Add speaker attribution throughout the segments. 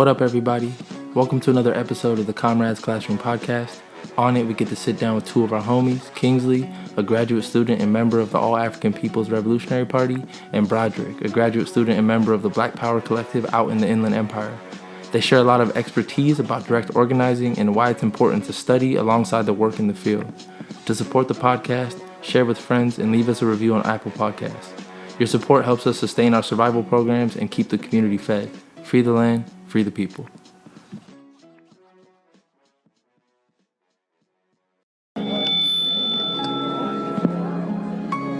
Speaker 1: What up, everybody? Welcome to another episode of the Comrades Classroom Podcast. On it, we get to sit down with two of our homies, Kingsley, a graduate student and member of the All-African People's Revolutionary Party, and Broderick, a graduate student and member of the Black Power Collective out in the Inland Empire. They share a lot of expertise about direct organizing and why it's important to study alongside the work in the field. To support the podcast, share with friends, and leave us a review on Apple Podcasts. Your support helps us sustain our survival programs and keep the community fed. Free the land, free the people.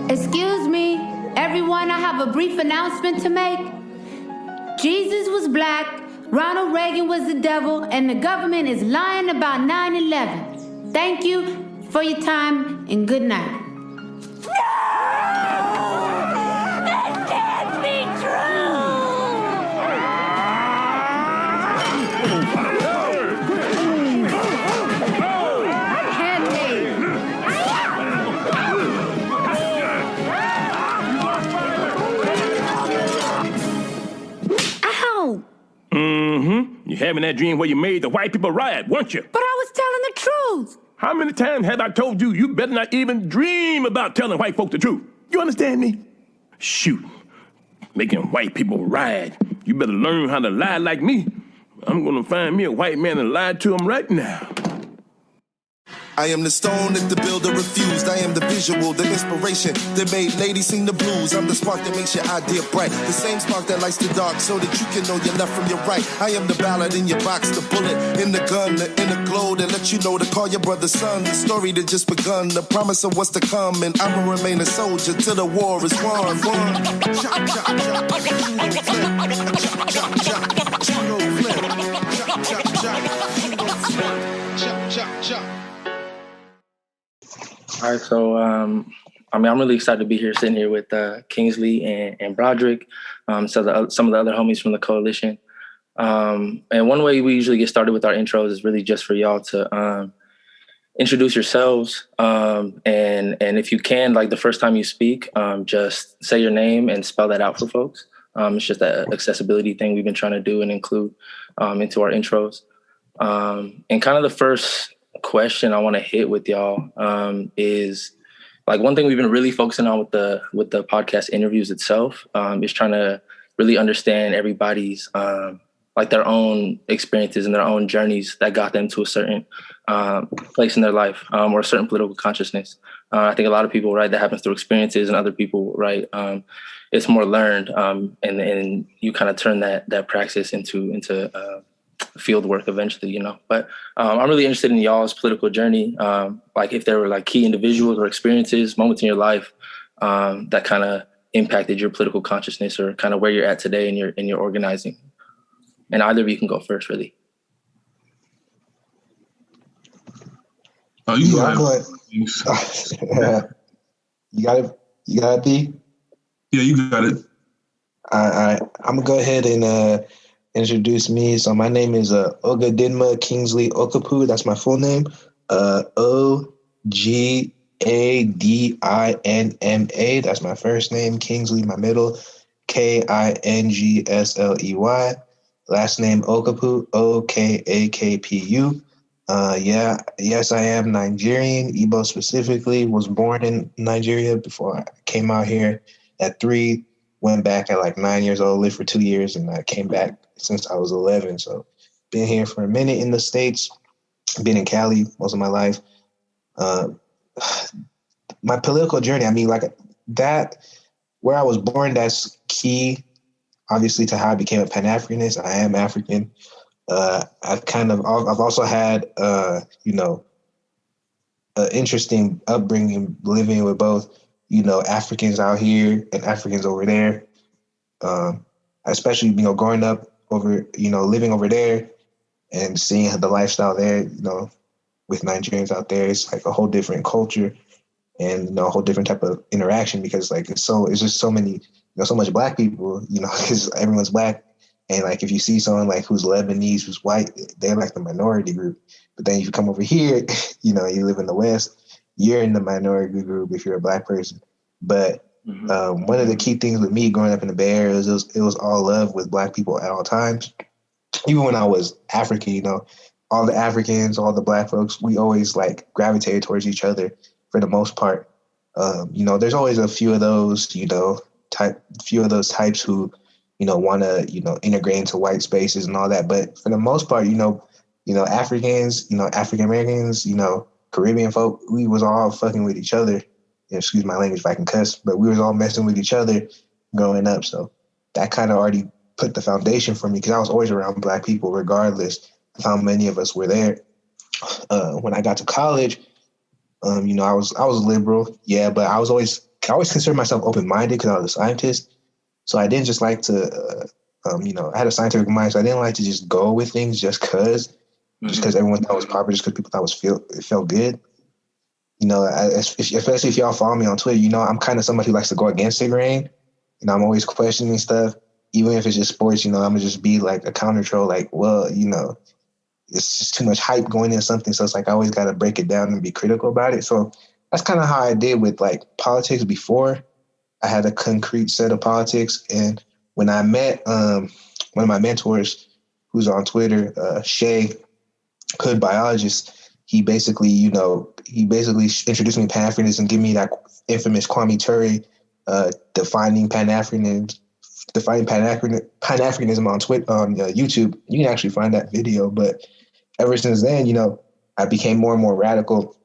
Speaker 2: Excuse me, everyone, I have a brief announcement to make. Jesus was black, Ronald Reagan was the devil, and the government is lying about 9/11. Thank you for your time and good night.
Speaker 3: You're having that dream where you made the white people riot, weren't you?
Speaker 2: But I was telling the truth.
Speaker 3: How many times have I told you you better not even dream about telling white folk the truth? You understand me? Shoot. Making white people riot. You better learn how to lie like me. I'm gonna find me a white man and lie to him right now.
Speaker 4: I am the stone that the builder refused. I am the visual, the inspiration that made ladies sing the blues. I'm the spark that makes your idea bright. The same spark that lights the dark so that you can know your left from your right. I am the ballad in your box, the bullet in the gun, the inner glow that let you know to call your brother son. The story that just begun, the promise of what's to come. And I'ma remain a soldier till the war is won.
Speaker 1: All right, so I'm really excited to be here, sitting here with Kingsley and Broderick, some of the other homies from the coalition. And one way we usually get started with our intros is really just for y'all to introduce yourselves, and if you can, like the first time you speak, just say your name and spell that out for folks. It's just that accessibility thing we've been trying to do and include into our intros. And kind of the first question I want to hit with y'all is like one thing we've been really focusing on with the podcast interviews itself is trying to really understand everybody's like their own experiences and their own journeys that got them to a certain place in their life or a certain political consciousness. I think a lot of people, right, that happens through experiences, and other people, right, it's more learned, and you kind of turn that praxis into field work eventually, you know. But I'm really interested in y'all's political journey, like if there were like key individuals or experiences, moments in your life that kind of impacted your political consciousness or kind of where you're at today in your organizing. And either of you can go first, really.
Speaker 5: Oh, you go ahead.
Speaker 6: You got it. You got it, B?
Speaker 5: Yeah, you got it.
Speaker 6: I'm gonna go ahead and introduce me. So my name is Ogadinma Kingsley Okapu. That's my full name. Ogadinma. That's my first name. Kingsley, my middle. Kingsley. Last name Okapu. Okakpu. Yes, I am Nigerian. Igbo specifically. Was born in Nigeria before I came out here at 3. Went back at like 9 years old, lived for 2 years, and I came back since I was 11. So been here for a minute in the States, been in Cali most of my life. My political journey, I mean, like that, where I was born, that's key, obviously, to how I became a Pan-Africanist. I am African. I've also had, an interesting upbringing, living with both, Africans out here and Africans over there. Especially, growing up over, living over there and seeing the lifestyle there, with Nigerians out there, it's like a whole different culture and, a whole different type of interaction because like, it's just so many, so much Black people, because everyone's Black. And like, if you see someone like who's Lebanese, who's white, they're like the minority group. But then if you come over here, you live in the West, you're in the minority group if you're a Black person. But one of the key things with me growing up in the Bay Area is it was all love with Black people at all times. even when I was African, you know, all the Africans, all the Black folks, we always like gravitated towards each other for the most part. You know, there's always a few of those, you know, types who, you know, want to, you know, integrate into white spaces and all that. But for the most part, you know, Africans, you know, African Americans, you know, Caribbean folk, we was all fucking with each other. Excuse my language if I can cuss, but we was all messing with each other growing up. So that kind of already put the foundation for me, because I was always around Black people, regardless of how many of us were there. When I got to college, you know, I was liberal, yeah, but I always considered myself open-minded because I was a scientist. So I didn't just like to, you know, I had a scientific mind, so I didn't like to just go with things just because everyone thought it was popular, just because people thought it felt good. You know, especially if y'all follow me on Twitter, you know, I'm kind of somebody who likes to go against the grain. You know, I'm always questioning stuff, even if it's just sports. You know, I'm gonna just be like a counter troll, like, well, you know, it's just too much hype going into something. So it's like I always got to break it down and be critical about it. So that's kind of how I did with like politics before. I had a concrete set of politics. And when I met one of my mentors who's on Twitter, Shay, hood biologist, he basically introduced me to Pan-Africanism, give me that infamous Kwame Ture defining Pan-Africanism on YouTube. You can actually find that video. But ever since then, you know, I became more and more radical.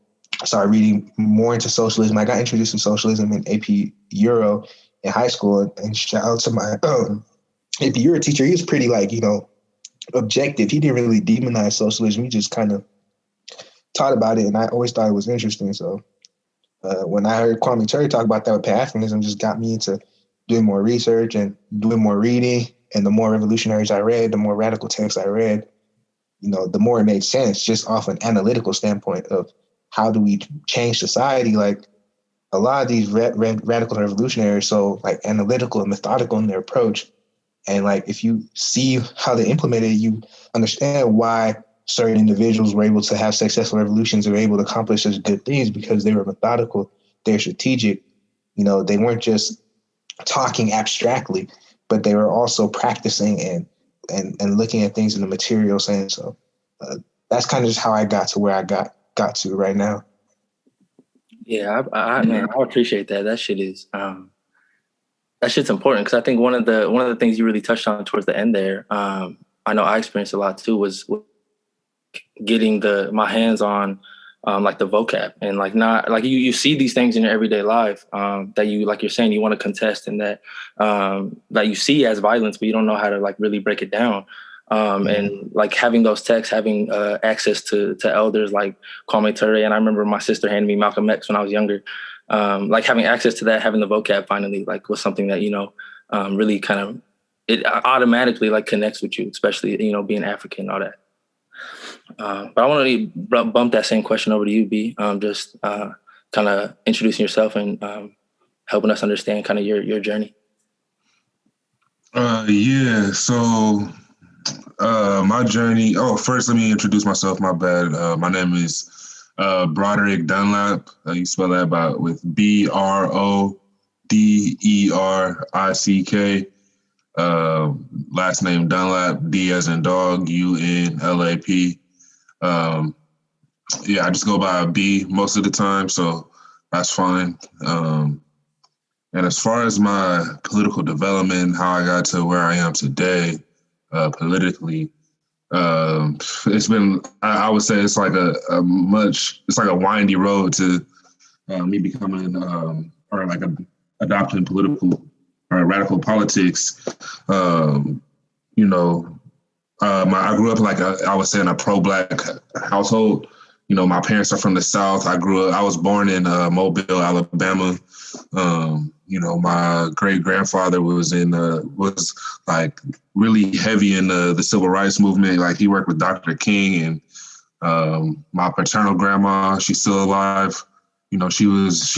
Speaker 6: I started reading more into socialism. I got introduced to socialism in AP Euro in high school. And shout out to my AP Euro teacher. He was pretty, like, you know, objective. He didn't really demonize socialism. He just kind of taught about it. And I always thought it was interesting. So when I heard Kwame Ture talk about that with Pan-Africanism, just got me into doing more research and doing more reading. And the more revolutionaries I read, the more radical texts I read, you know, the more it made sense just off an analytical standpoint of how do we change society. Like a lot of these radical revolutionaries, so like analytical and methodical in their approach. And like, if you see how they implemented it, you understand why certain individuals were able to have successful revolutions, were able to accomplish such good things, because they were methodical, they're strategic. You know, they weren't just talking abstractly, but they were also practicing and looking at things in the material sense. So that's kind of just how I got to where I got to right now.
Speaker 1: Yeah, man, I appreciate that. That shit's important, because I think one of the things you really touched on towards the end there, I know I experienced a lot too, was getting my hands on like the vocab, and like not like you see these things in your everyday life that you, like you're saying, you want to contest, and that you see as violence, but you don't know how to like really break it down. And like having those texts, having access to elders like Kwame Ture, and I remember my sister handed me Malcolm X when I was younger. Like having access to that, having the vocab finally, like, was something that, you know, really kind of, it automatically like connects with you, especially, you know, being African and all that. But I want to bump that same question over to you, B. Just kind of introducing yourself and helping us understand kind of your journey.
Speaker 5: Yeah. So my journey. Oh, first let me introduce myself. My bad. My name is Broderick Dunlap. You spell that with Broderick. Last name Dunlap, D as in dog, UNLAP. Yeah, I just go by B most of the time, so that's fine. And as far as my political development, how I got to where I am today, politically, it's been, I would say it's like it's like a windy road to me becoming or like adopting political or radical politics. You know, I grew up like I would say in a pro-Black household. You know, my parents are from the South. I was born in Mobile, Alabama. You know, my great grandfather was like really heavy in the civil rights movement. Like he worked with Dr. King, and my paternal grandma, she's still alive. You know, she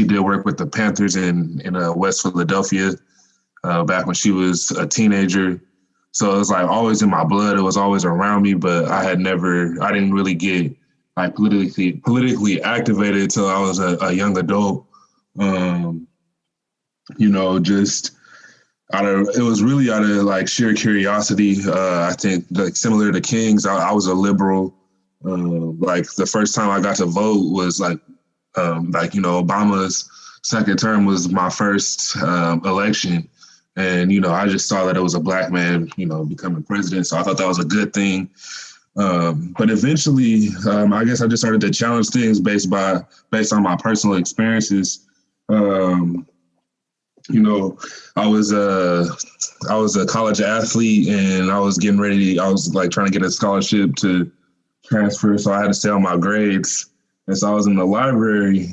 Speaker 5: did work with the Panthers in West Philadelphia back when she was a teenager. So it was like always in my blood. It was always around me, but I didn't really get like politically activated until I was a young adult. You know, just it was really out of like sheer curiosity. I think like similar to King's, I was a liberal. Like the first time I got to vote was like Obama's second term was my first election. And, I just saw that it was a black man, becoming president. So I thought that was a good thing. But eventually, I guess I just started to challenge things based on my personal experiences. I was a college athlete, and I was getting ready. I was like trying to get a scholarship to transfer, so I had to stay on my grades. And so I was in the library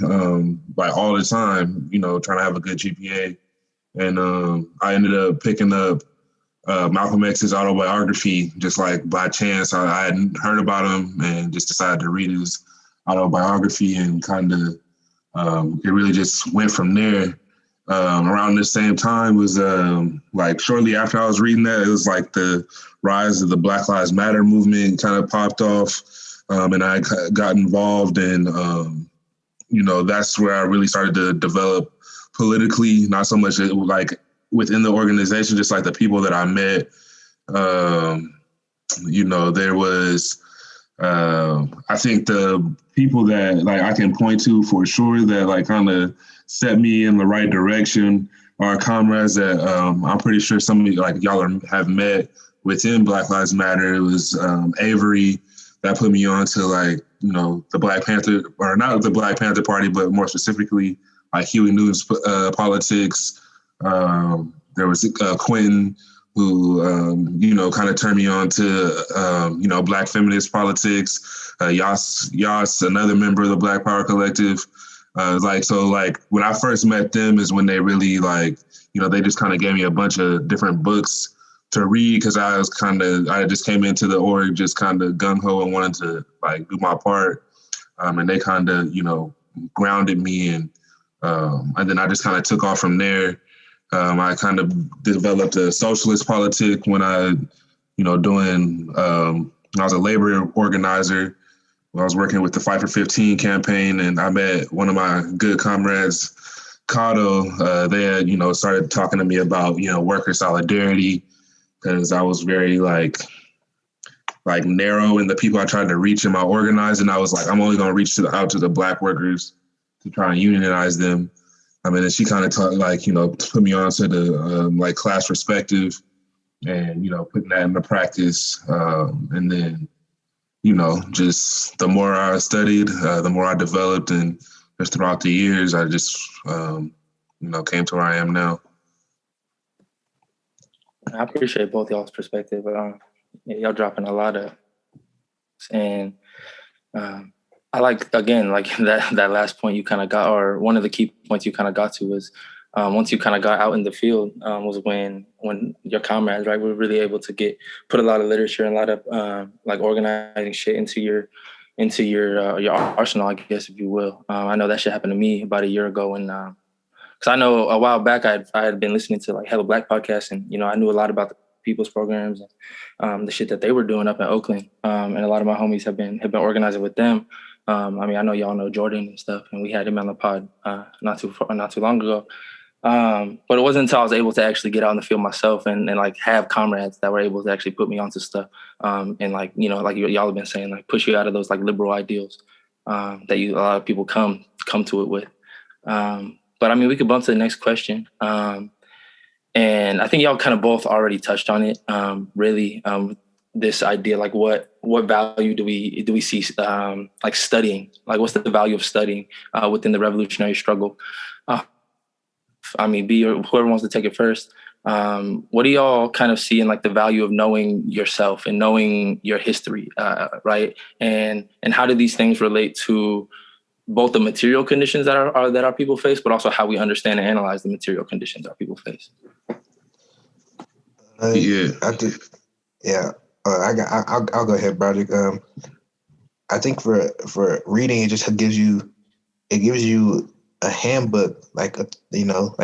Speaker 5: like all the time, trying to have a good GPA. And I ended up picking up Malcolm X's autobiography just like by chance. I hadn't heard about him and just decided to read his autobiography, and kind of it really just went from there. Around the same time was like shortly after I was reading that, it was like the rise of the Black Lives Matter movement kind of popped off, and I got involved, and that's where I really started to develop politically, not so much like within the organization, just like the people that I met. There was I think the people that like I can point to for sure that like kind of set me in the right direction are comrades that I'm pretty sure some of you, like y'all have met within Black Lives Matter. It was Avery that put me on to like, the Black Panther, or not the Black Panther Party, but more specifically like Huey Newton's politics. There was Quentin who, kind of turned me on to, Black feminist politics. Yas, another member of the Black Power Collective. When I first met them is when they really they just kind of gave me a bunch of different books to read, because I just came into the org just kind of gung ho and wanted to like do my part. And they kind of, grounded me, and then I just kind of took off from there. I kind of developed a socialist politic when I was a labor organizer. I was working with the Fight for 15 campaign, and I met one of my good comrades, Cotto. They had, started talking to me about, worker solidarity, because I was very like narrow in the people I tried to reach in my organizing. I was like, I'm only going to reach out to the Black workers to try and unionize them. And she kind of put me on to the class perspective, and, putting that into practice. And then, just the more I studied, the more I developed, and just throughout the years, I just, came to where I am now.
Speaker 1: I appreciate both y'all's perspective. Y'all dropping a lot of, and I like, again, like that last point you kind of got, or one of the key points you kind of got to was once you kind of got out in the field was when your comrades, right, were really able to put a lot of literature and a lot of organizing shit into your arsenal, I guess, if you will. I know that shit happened to me about a year ago, and because I know a while back I had been listening to like Hello Black podcast, and I knew a lot about the people's programs and the shit that they were doing up in Oakland, and a lot of my homies have been organizing with them. I know y'all know Jordan and stuff, and we had him on the pod not too long ago. But it wasn't until I was able to actually get out in the field myself and like have comrades that were able to actually put me onto stuff, and like y'all have been saying, like push you out of those like liberal ideals that a lot of people come to it with. But we could bump to the next question. And I think y'all kind of both already touched on it. Really, this idea, like what value do we see like studying? Like what's the value of studying within the revolutionary struggle? B, or whoever wants to take it first. What do y'all kind of see in like the value of knowing yourself and knowing your history, right? And how do these things relate to both the material conditions that our people face, but also how we understand and analyze the material conditions our people face?
Speaker 6: I'll go ahead, Broderick. I think for reading, it just gives you a handbook, like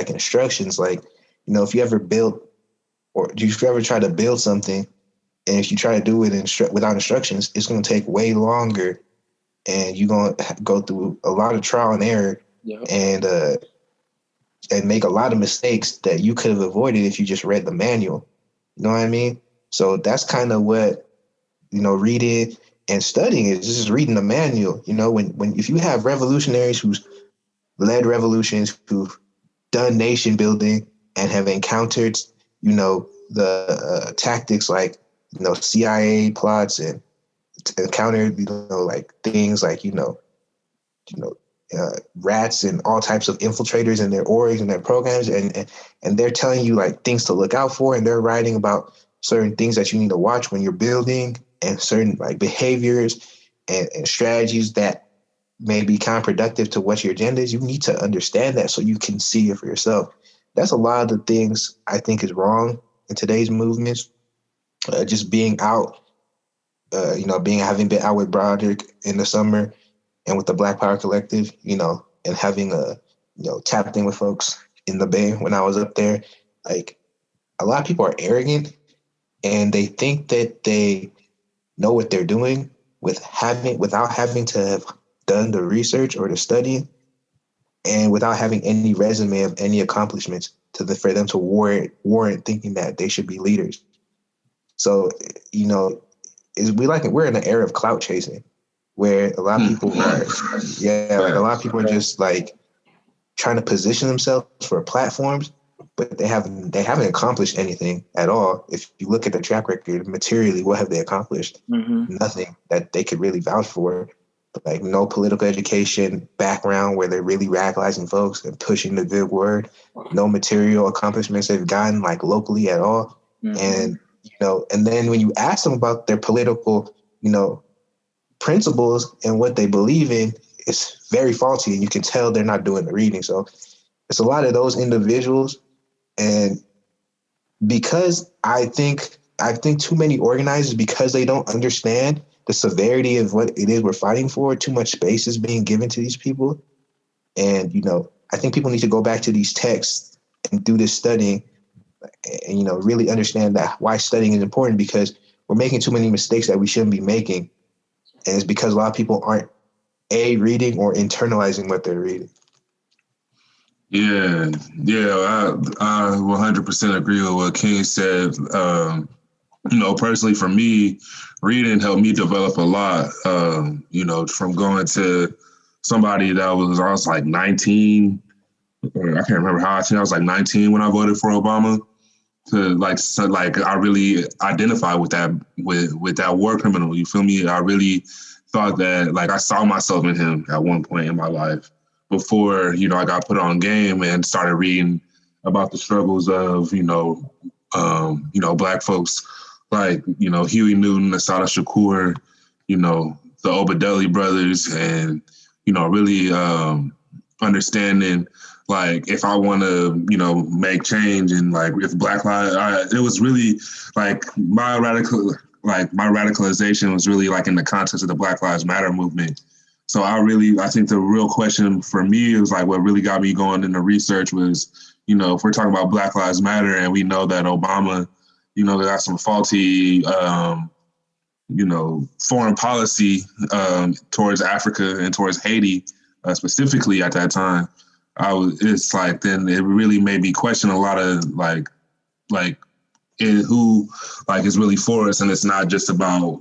Speaker 6: instructions. Like, if you ever build, or if you ever try to build something, and if you try to do it without instructions, it's going to take way longer, and you're going to go through a lot of trial and error. Yeah. And and make a lot of mistakes that you could have avoided if you just read the manual. You know what I mean? So that's kind of what, reading and studying is just reading the manual. If you have revolutionaries who's led revolutions, who've done nation building and have encountered, the tactics like, CIA plots and encountered, like things like, rats and all types of infiltrators in their orgs and their programs, and they're telling you like things to look out for, and they're writing about certain things that you need to watch when you're building, and certain like behaviors and strategies that may be counterproductive to what your agenda is. You need to understand that so you can see it for yourself. That's a lot of the things I think is wrong in today's movements. Just being out, having been out with Broderick in the summer and with the Black Power Collective, and having tapped in with folks in the Bay when I was up there. Like, a lot of people are arrogant and they think that they know what they're doing without having to have done the research or the study, and without having any resume of any accomplishments for them to warrant thinking that they should be leaders. So, we're in an era of clout chasing, where a lot of people a lot of people are just like trying to position themselves for platforms, but they haven't accomplished anything at all. If you look at their track record materially, what have they accomplished? Mm-hmm. Nothing that they could really vouch for. Like, no political education background where they're really radicalizing folks and pushing the good word. No material accomplishments they've gotten like locally at all. Mm-hmm. And then when you ask them about their political, principles and what they believe in, it's very faulty, and you can tell they're not doing the reading. So it's a lot of those individuals. And because I think too many organizers, because they don't understand the severity of what it is we're fighting for, too much space is being given to these people. And, I think people need to go back to these texts and do this studying and, really understand that why studying is important, because we're making too many mistakes that we shouldn't be making. And it's because a lot of people aren't reading or internalizing what they're reading.
Speaker 5: Yeah, I 100% agree with what King said. Personally for me, reading helped me develop a lot, from going to somebody that I was like 19, or I can't remember how, I think I was like 19 when I voted for Obama, to I really identify with that war criminal. You feel me? I really thought that, like, I saw myself in him at one point in my life before, I got put on game and started reading about the struggles of, Black folks like, Huey Newton, Assata Shakur, the Obadeli brothers, and, really understanding, like, if I want to, make change, and like if Black lives, it was really like my radicalization was really like in the context of the Black Lives Matter movement. So I think the real question for me is like what really got me going in the research was, if we're talking about Black Lives Matter and we know that Obama, got some faulty, foreign policy towards Africa and towards Haiti, specifically at that time, then it really made me question a lot of who is really for us. And it's not just about,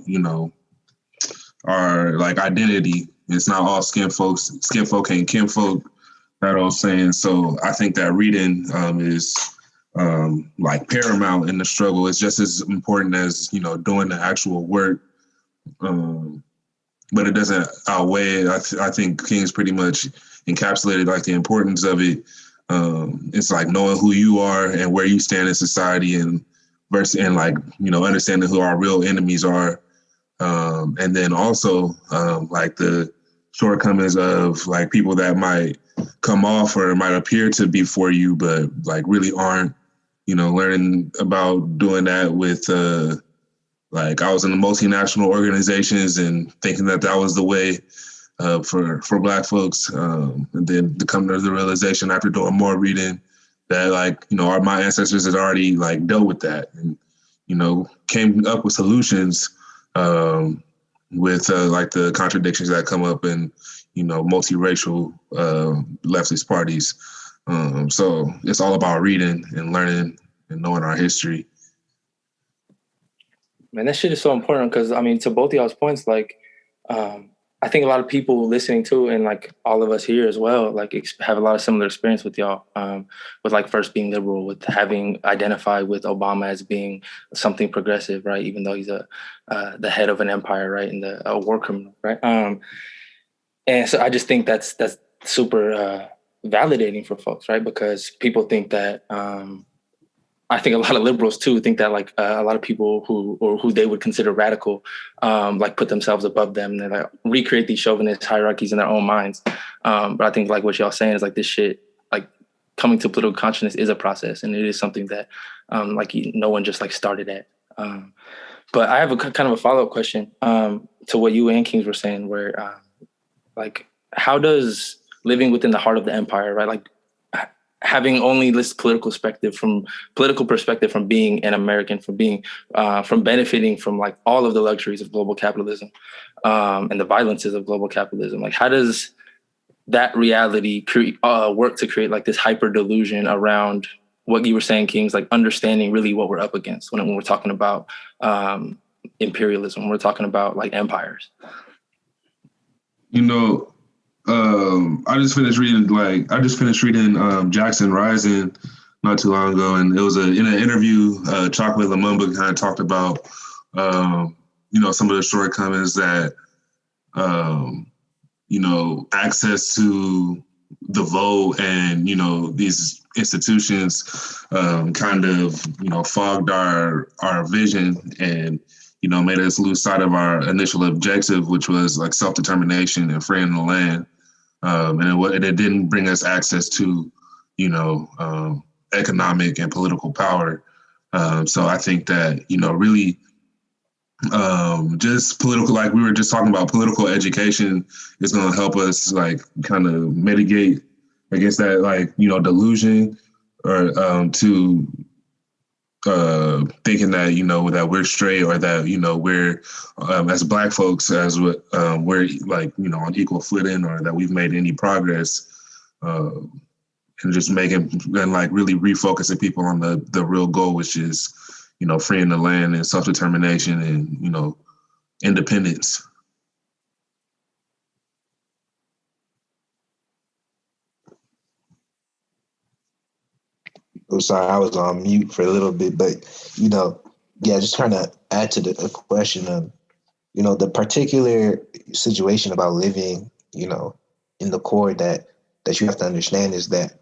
Speaker 5: our like identity. It's not all skin folk ain't kinfolk, that old saying. So I think that reading is paramount in the struggle. It's just as important as, doing the actual work. But it doesn't outweigh it. I think King's pretty much encapsulated like the importance of it. It's like knowing who you are and where you stand in society, and understanding who our real enemies are. And then also like the shortcomings of like people that might come off or might appear to be for you, but like really aren't, learning about doing that with, I was in the multinational organizations and thinking that was the way for Black folks. And then to come to the realization after doing more reading that my ancestors had already like dealt with that and, came up with solutions with the contradictions that come up in, multiracial leftist parties. So it's all about reading and learning and knowing our history.
Speaker 1: Man, that shit is so important because, I mean, to both of y'all's points, like, I think a lot of people listening to, and like all of us here as well, like have a lot of similar experience with y'all, with like first being liberal, with having identified with Obama as being something progressive, right? Even though he's the head of an empire, right? And a war criminal, right? And so I just think that's super validating for folks, right? Because people think that, I think a lot of liberals too think that like a lot of people who they would consider radical, like put themselves above them and they like recreate these chauvinist hierarchies in their own minds. But I think like what y'all saying is like this shit, like coming to political consciousness is a process, and it is something that like no one just like started at. But I have a kind of a follow-up question to what you and Kings were saying, where like how does living within the heart of the empire, right? Like having only this political perspective from being an American, from being from benefiting from like all of the luxuries of global capitalism and the violences of global capitalism. Like how does that reality work to create like this hyper delusion around what you were saying, Kings, like understanding really what we're up against when we're talking about imperialism, when we're talking about like empires?
Speaker 5: You know, I just finished reading Jackson Rising not too long ago, and it was in an interview. Chocolate Lumumba kind of talked about some of the shortcomings that access to the vote and these institutions kind of fogged our vision and made us lose sight of our initial objective, which was like self-determination and freeing the land. And it didn't bring us access to, economic and political power. So I think that, really just political, like we were just talking about, political education is going to help us like kind of mitigate against that, like, delusion or to thinking that that we're straight or that we're as Black folks as we're like on equal footing or that we've made any progress, and just making and like really refocusing people on the real goal, which is freeing the land and self-determination and independence.
Speaker 6: I'm sorry, I was on mute for a little bit, but, just trying to add to the question of, the particular situation about living, in the core that you have to understand is that,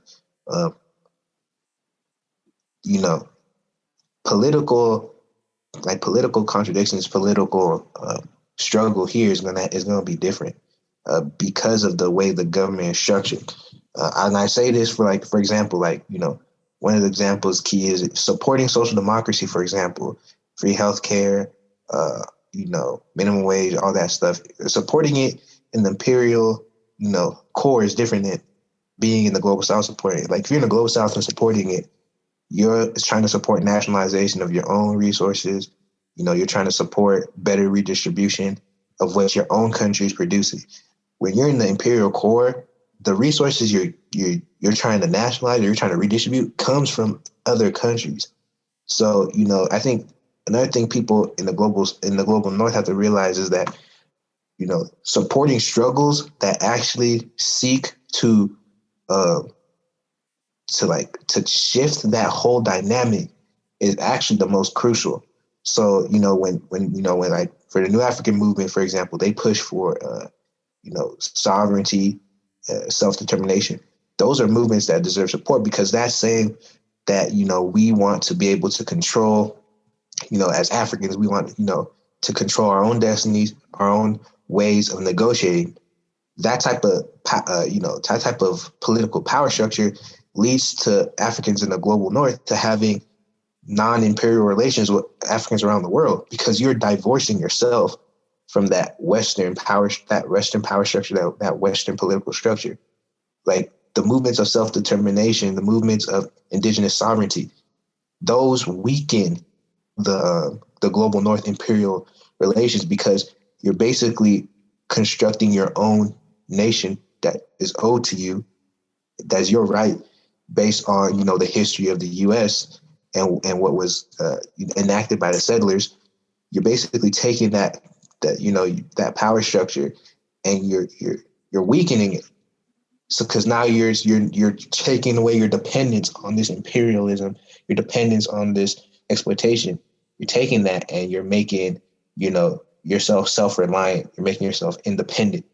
Speaker 6: political contradictions, political struggle here is gonna be different because of the way the government is structured. And I say this for example, one of the examples key is supporting social democracy, for example, free healthcare, minimum wage, all that stuff. Supporting it in the imperial, core is different than being in the global south supporting it. Like if you're in the global south and supporting it, you're trying to support nationalization of your own resources. You're trying to support better redistribution of what your own country is producing. When you're in the imperial core, the resources you're trying to nationalize or you're trying to redistribute comes from other countries. So, I think another thing people in the global north have to realize is that, supporting struggles that actually seek to shift that whole dynamic is actually the most crucial. So, when like for the New African movement, for example, they push for sovereignty, self-determination. Those are movements that deserve support because that's saying that, we want to be able to control, as Africans, we want, to control our own destinies, our own ways of negotiating. That type of political power structure leads to Africans in the global north to having non-imperial relations with Africans around the world because you're divorcing yourself from that Western power structure, that Western political structure. Like the movements of self-determination, the movements of indigenous sovereignty, those weaken the global North imperial relations because you're basically constructing your own nation that is owed to you, that's your right, based on, the history of the U.S. and what was enacted by the settlers. You're basically taking that power structure and you're weakening it. So, because now you're taking away your dependence on this imperialism, your dependence on this exploitation. You're taking that and you're making, yourself self-reliant. You're making yourself independent.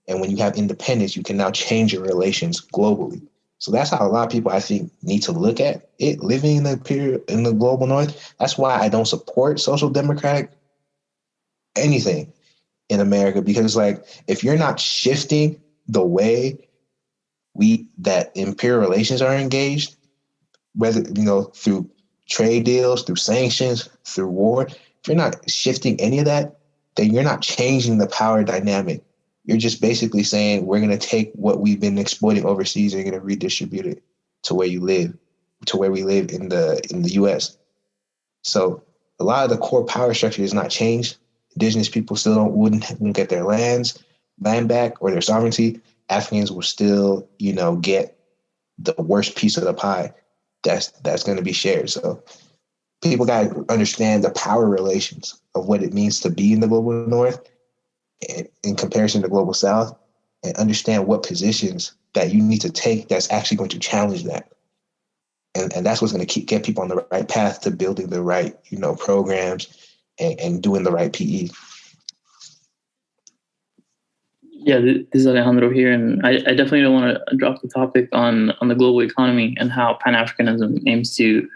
Speaker 6: And when you have independence, you can now change your relations globally. So that's how a lot of people, I think, need to look at it, living in the global north. That's why I don't support social democratic anything in America, because if you're not shifting the way that imperial relations are engaged, whether, through trade deals, through sanctions, through war, if you're not shifting any of that, then you're not changing the power dynamic. You're just basically saying, we're going to take what we've been exploiting overseas and you're going to redistribute it to where you live, to where we live in the U.S. So a lot of the core power structure is not changed. Indigenous people still wouldn't get their land back or their sovereignty. Africans will still, get the worst piece of the pie that's going to be shared. So people got to understand the power relations of what it means to be in the global north in comparison to the global south, and understand what positions that you need to take that's actually going to challenge that. And that's what's going to get people on the right path to building the right, programs and doing the right PE.
Speaker 7: Yeah, this is Alejandro here, and I definitely don't want to drop the topic on the global economy and how Pan-Africanism aims to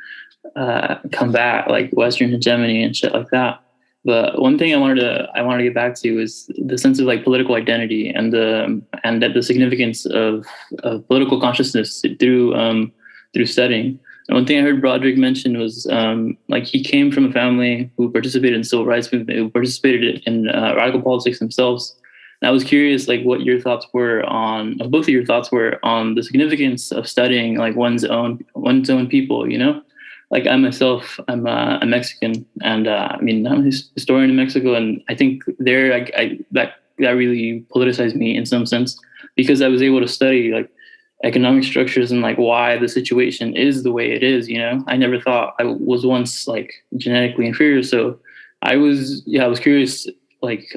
Speaker 7: combat Western hegemony and shit like that. But one thing I wanted to get back to is the sense of political identity and the significance of political consciousness through studying. And one thing I heard Broderick mention was he came from a family who participated in the civil rights movement, who participated in radical politics themselves. And I was curious, both of your thoughts were on the significance of studying one's own people. I myself, I'm Mexican, and I'm a historian in Mexico, and I think that really politicized me in some sense, because I was able to study economic structures and why the situation is the way it is. I never thought I was once genetically inferior, so I was curious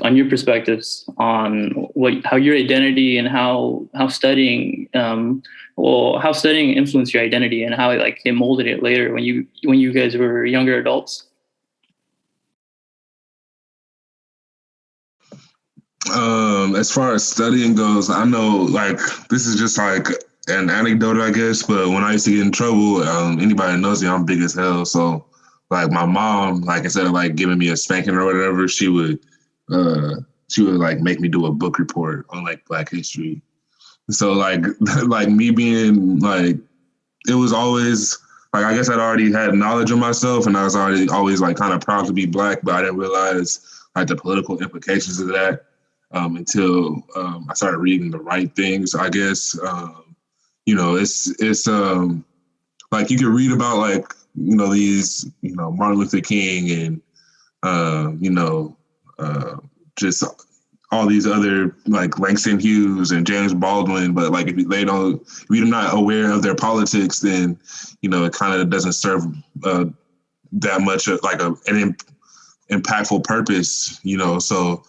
Speaker 7: on your perspectives on how your identity and how studying influenced your identity and how it molded it later when you guys were younger adults.
Speaker 5: As far as studying goes, I know this is just an anecdote, I guess, but when I used to get in trouble, anybody that knows me, I'm big as hell. So my mom, instead of giving me a spanking or whatever, she would make me do a book report on Black history. So me being it was always I guess I'd already had knowledge of myself, and I was always kind of proud to be Black, but I didn't realize the political implications of that until I started reading the right things, I guess. It's you can read about these Martin Luther King and just all these other Langston Hughes and James Baldwin, but if you're not aware of their politics, then it kind of doesn't serve that much an impactful purpose. So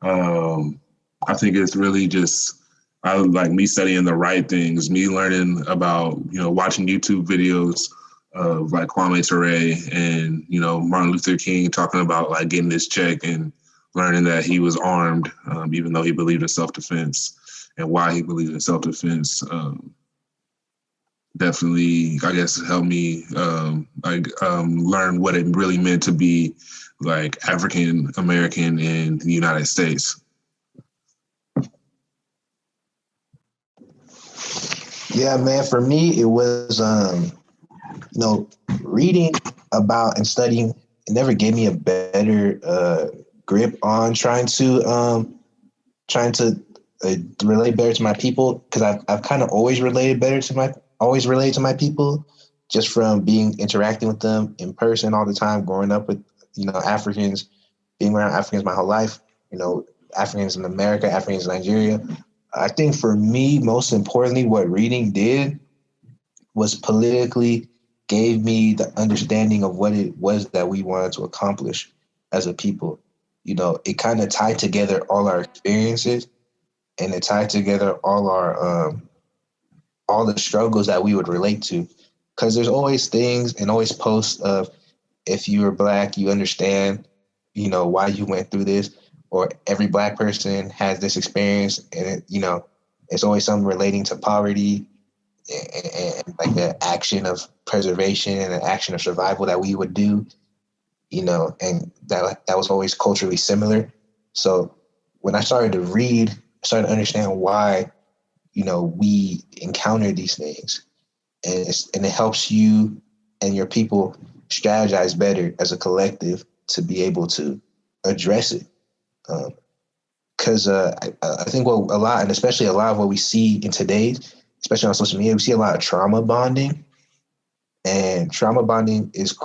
Speaker 5: I think it's really just me studying the right things, me learning about watching YouTube videos of Kwame Ture and Martin Luther King talking about getting this check and learning that he was armed, even though he believed in self-defense, and why he believed in self-defense. Definitely, I guess, helped me learn what it really meant to be African American in the United States.
Speaker 6: Yeah, man, for me, it was, reading about and studying, it never gave me a better grip on trying to relate better to my people, because I've kind of always related to my people, just from interacting with them in person all the time, growing up with Africans, being around Africans my whole life, Africans in America, Africans in Nigeria. I think for me, most importantly, what reading did was politically, gave me the understanding of what it was that we wanted to accomplish as a people. You know, it kind of tied together all our experiences, and it tied together all the struggles that we would relate to. Because there's always things and always posts of, if you are Black, you understand, you know, why you went through this, or every Black person has this experience, and it, you know, it's always something relating to poverty and like the action of preservation and an action of survival that we would do, you know, and that was always culturally similar. So when I started to read, I started to understand why, you know, we encounter these things, and it helps you and your people strategize better as a collective to be able to address it. Because I think what a lot, and especially a lot of what we see in today's, especially on social media, we see a lot of trauma bonding, and trauma bonding is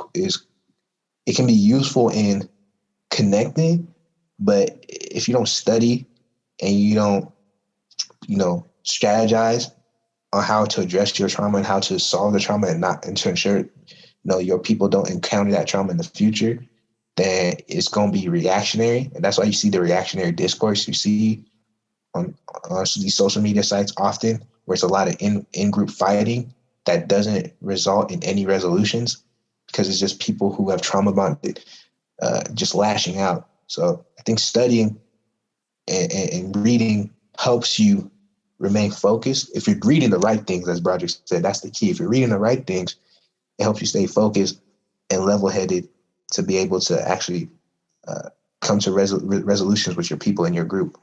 Speaker 6: it can be useful in connecting, but if you don't study and you don't, you know, strategize on how to address your trauma and how to solve the trauma and to ensure, you know, your people don't encounter that trauma in the future, then it's going to be reactionary. And that's why you see the reactionary discourse you see on these social media sites often, where it's a lot of in-group fighting that doesn't result in any resolutions, because it's just people who have trauma bonded just lashing out. So I think studying and reading helps you remain focused. If you're reading the right things, as Broderick said, that's the key. If you're reading the right things, it helps you stay focused and level-headed to be able to actually come to resolutions with your people in your group.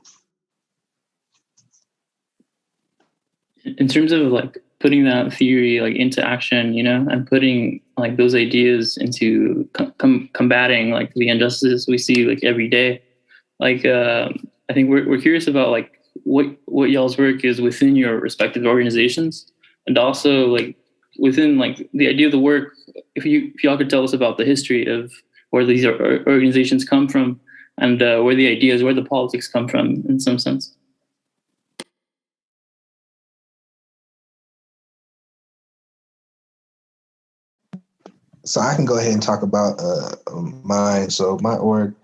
Speaker 7: In terms of like putting that theory like into action, you know, and putting like those ideas into combating like the injustices we see like every day, like I think we're curious about like what y'all's work is within your respective organizations, and also like within like the idea of the work, if y'all could tell us about the history of where these organizations come from, and where the ideas, where the politics come from in some sense.
Speaker 6: So I can go ahead and talk about mine. So my org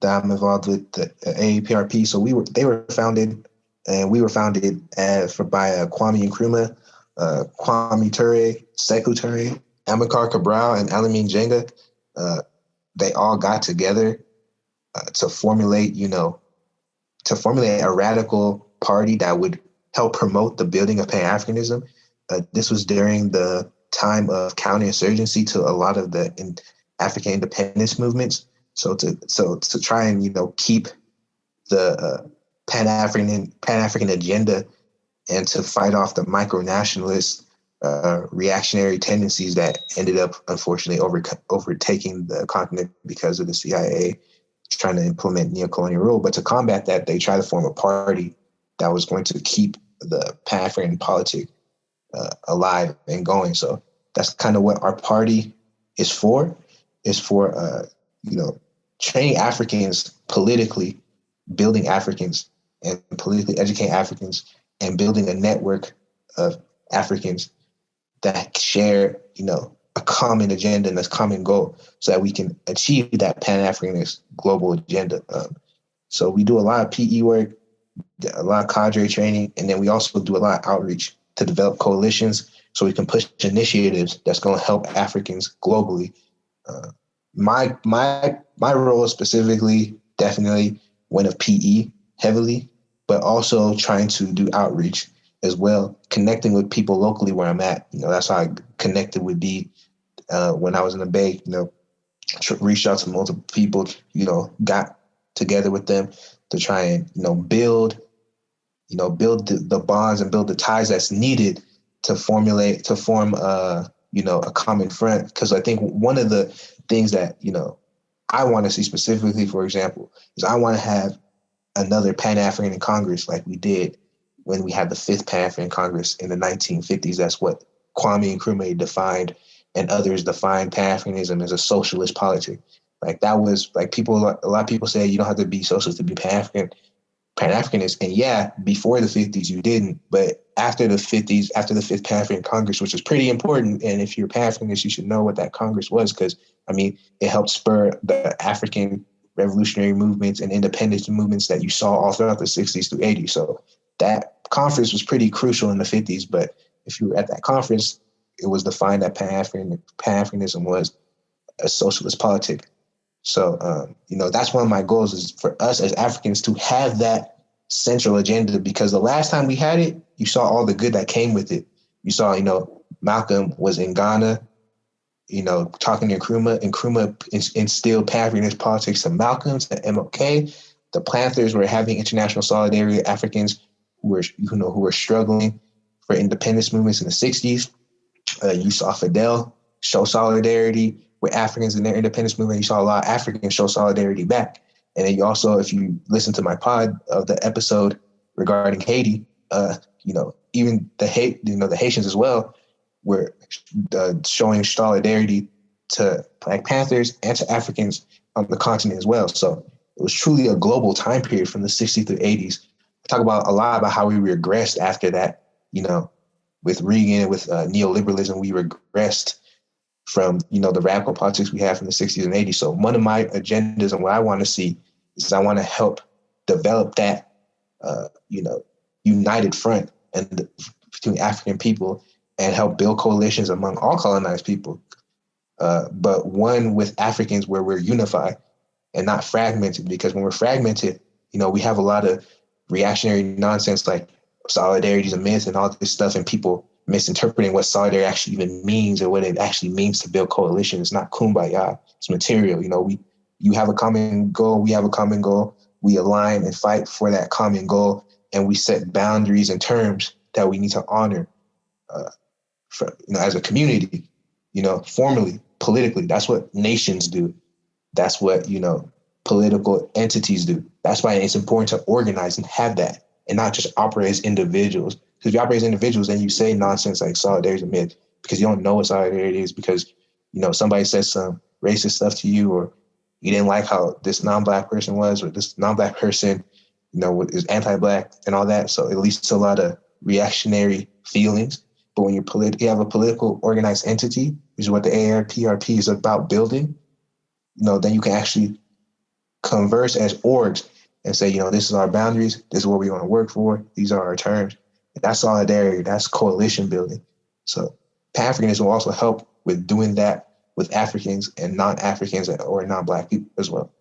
Speaker 6: that I'm involved with, the AAPRP. So they were founded, and we were founded by Kwame Nkrumah, Kwame Ture, Sekou Ture, Amilcar Cabral, and Alamine Jenga. They all got together to formulate a radical party that would help promote the building of Pan-Africanism. This was during the time of counterinsurgency to a lot of the African independence movements. So to try and, you know, keep the Pan-African agenda, and to fight off the micro-nationalist reactionary tendencies that ended up, unfortunately, overtaking the continent because of the CIA trying to implement neocolonial rule. But to combat that, they tried to form a party that was going to keep the Pan-African politic alive and going. So that's kind of what our party is for. Is for training Africans politically, building Africans, and politically educating Africans, and building a network of Africans that share, you know, a common agenda and a common goal, so that we can achieve that Pan-Africanist global agenda. So we do a lot of PE work, a lot of cadre training, and then we also do a lot of outreach to develop coalitions so we can push initiatives that's going to help Africans globally. My role specifically, definitely one of PE heavily, but also trying to do outreach as well, connecting with people locally where I'm at. You know, that's how I connected with D when I was in the Bay. You know, reached out to multiple people. You know, got together with them to try and build the bonds and build the ties that's needed to form a common front. Because I think one of the things that I want to see specifically, for example, is I want to have another Pan-African Congress like we did when we had the 5th Pan-African Congress in the 1950s. That's what Kwame Nkrumah defined, and others defined Pan-Africanism as a socialist politic. Like that was like a lot of people say you don't have to be socialist to be Pan-African. Pan-Africanist. And yeah, before the 50s, you didn't. But after the 50s, after the Fifth Pan-African Congress, which was pretty important, and if you're Pan-Africanist, you should know what that Congress was, because, I mean, it helped spur the African revolutionary movements and independence movements that you saw all throughout the 60s through 80s. So that conference was pretty crucial in the 50s. But if you were at that conference, it was defined that Pan-Africanism was a socialist politic. So, that's one of my goals, is for us as Africans to have that central agenda, because the last time we had it, you saw all the good that came with it. You saw, Malcolm was in Ghana, talking to Nkrumah, and Nkrumah instilled Pan-Africanist politics to Malcolm, to MLK. The Panthers were having international solidarity with Africans who were struggling for independence movements in the 60s. You saw Fidel show solidarity with Africans in their independence movement. You saw a lot of Africans show solidarity back. And then you also, if you listen to my pod of the episode regarding Haiti, even the Haitians as well were showing solidarity to Black Panthers and to Africans on the continent as well. So it was truly a global time period from the 60s to the 80s. We talk about a lot about how we regressed after that, with Reagan, with neoliberalism, we regressed from, the radical politics we had from the 60s and 80s. So one of my agendas and what I want to see is I want to help develop that, united front and between African people, and help build coalitions among all colonized people. But one with Africans where we're unified and not fragmented, because when we're fragmented, we have a lot of reactionary nonsense like solidarity is a myth and all this stuff, and people misinterpreting what solidarity actually even means or what it actually means to build coalition. It's not kumbaya, it's material. You have a common goal, we have a common goal, we align and fight for that common goal, and we set boundaries and terms that we need to honor as a community, formally, politically. That's what nations do. That's what, political entities do. That's why it's important to organize and have that, and not just operate as individuals. Because if you operate as individuals, then you say nonsense like solidarity is a myth, because you don't know what solidarity is, because, somebody says some racist stuff to you, or you didn't like how this non-Black person was, or this non-Black person, is anti-Black and all that. So it leads to a lot of reactionary feelings. But when you have a political organized entity, which is what the AARPRP is about building, then you can actually converse as orgs and say, this is our boundaries, this is what we want to work for, these are our terms. That's solidarity, that's coalition building. So Pan-Africanism will also help with doing that with Africans and non-Africans or non-Black people as well.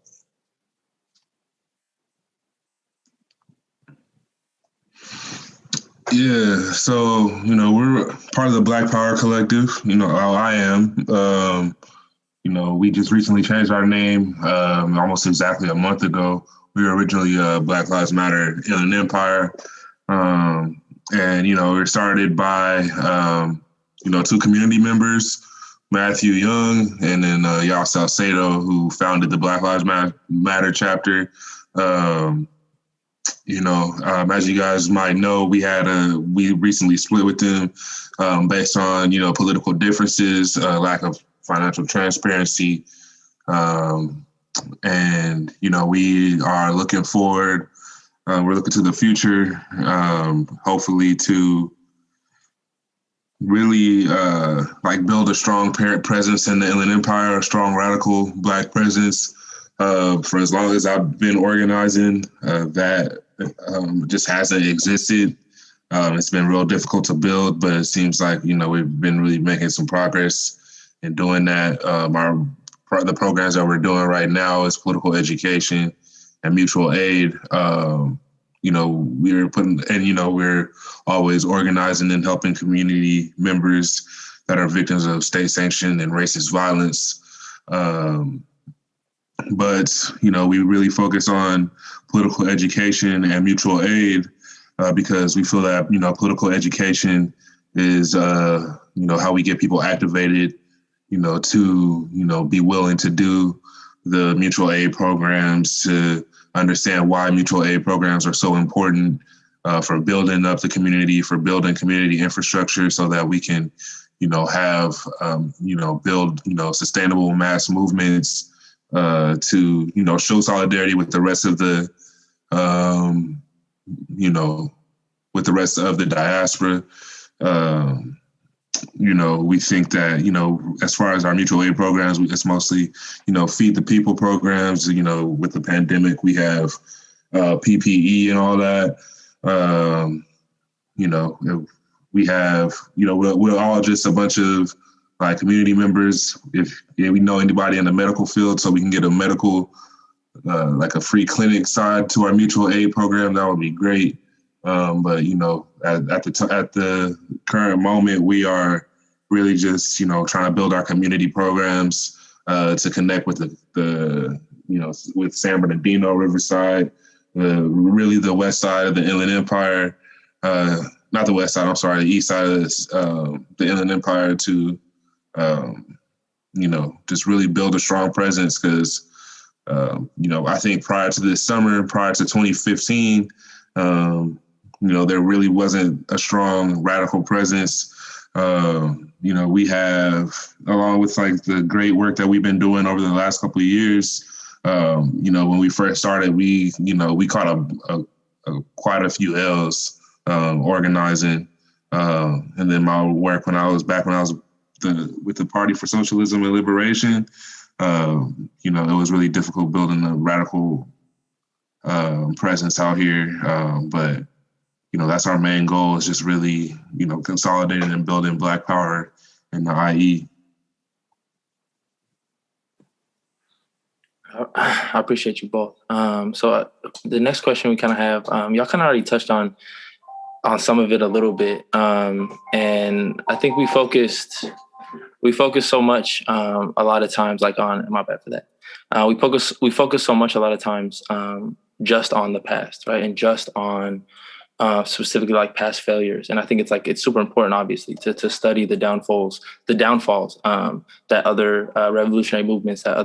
Speaker 5: Yeah, so, we're part of the Black Power Collective, how I am. We just recently changed our name almost exactly a month ago. We were originally Black Lives Matter Inland Empire. And, we're started by, two community members, Matthew Young and then Yao Salcedo, who founded the Black Lives Matter chapter. As you guys might know, we recently split with them based on, political differences, lack of financial transparency. And, we are looking forward. We're looking to the future, hopefully to really build a strong parent presence in the Inland Empire, a strong radical Black presence. For as long as I've been organizing, that just hasn't existed. It's been real difficult to build, but it seems like, we've been really making some progress in doing that. The programs that we're doing right now is political education and mutual aid. We're always organizing and helping community members that are victims of state-sanctioned and racist violence. But we really focus on political education and mutual aid because we feel that, political education is, how we get people activated, to, be willing to do the mutual aid programs, to understand why mutual aid programs are so important for building up the community, for building community infrastructure so that we can, have, build, sustainable mass movements to, show solidarity with the rest of the you know, with the rest of the diaspora. You know, we think that, you know, as far as our mutual aid programs, it's mostly, you know, feed the people programs. You know, with the pandemic, we have PPE and all that. You know, we have, you know, we're all just a bunch of like community members. If we know anybody in the medical field, so we can get a medical, like a free clinic side to our mutual aid program, that would be great. But, you know, at the current moment, we are really just, you know, trying to build our community programs to connect with the you know, with San Bernardino, Riverside, really the west side of the Inland Empire, not the west side, I'm sorry, the east side of the Inland Empire to, you know, just really build a strong presence because, you know, I think prior to this summer, prior to 2015, you know, there really wasn't a strong radical presence. You know, we have, along with like the great work that we've been doing over the last couple of years, you know, when we first started, we caught quite a few L's organizing. And then my work when I was with the Party for Socialism and Liberation, you know, it was really difficult building a radical presence out here. But you know, that's our main goal, is just really, you know, consolidating and building Black power in the IE.
Speaker 1: I appreciate you both. So the next question we kind of have, y'all kind of already touched on some of it a little bit. And I think we focus so much a lot of times, like on, my bad for that. We focus so much a lot of times just on the past, right? And just on specifically like past failures. And I think it's super important, obviously, to study the downfalls that other revolutionary movements, that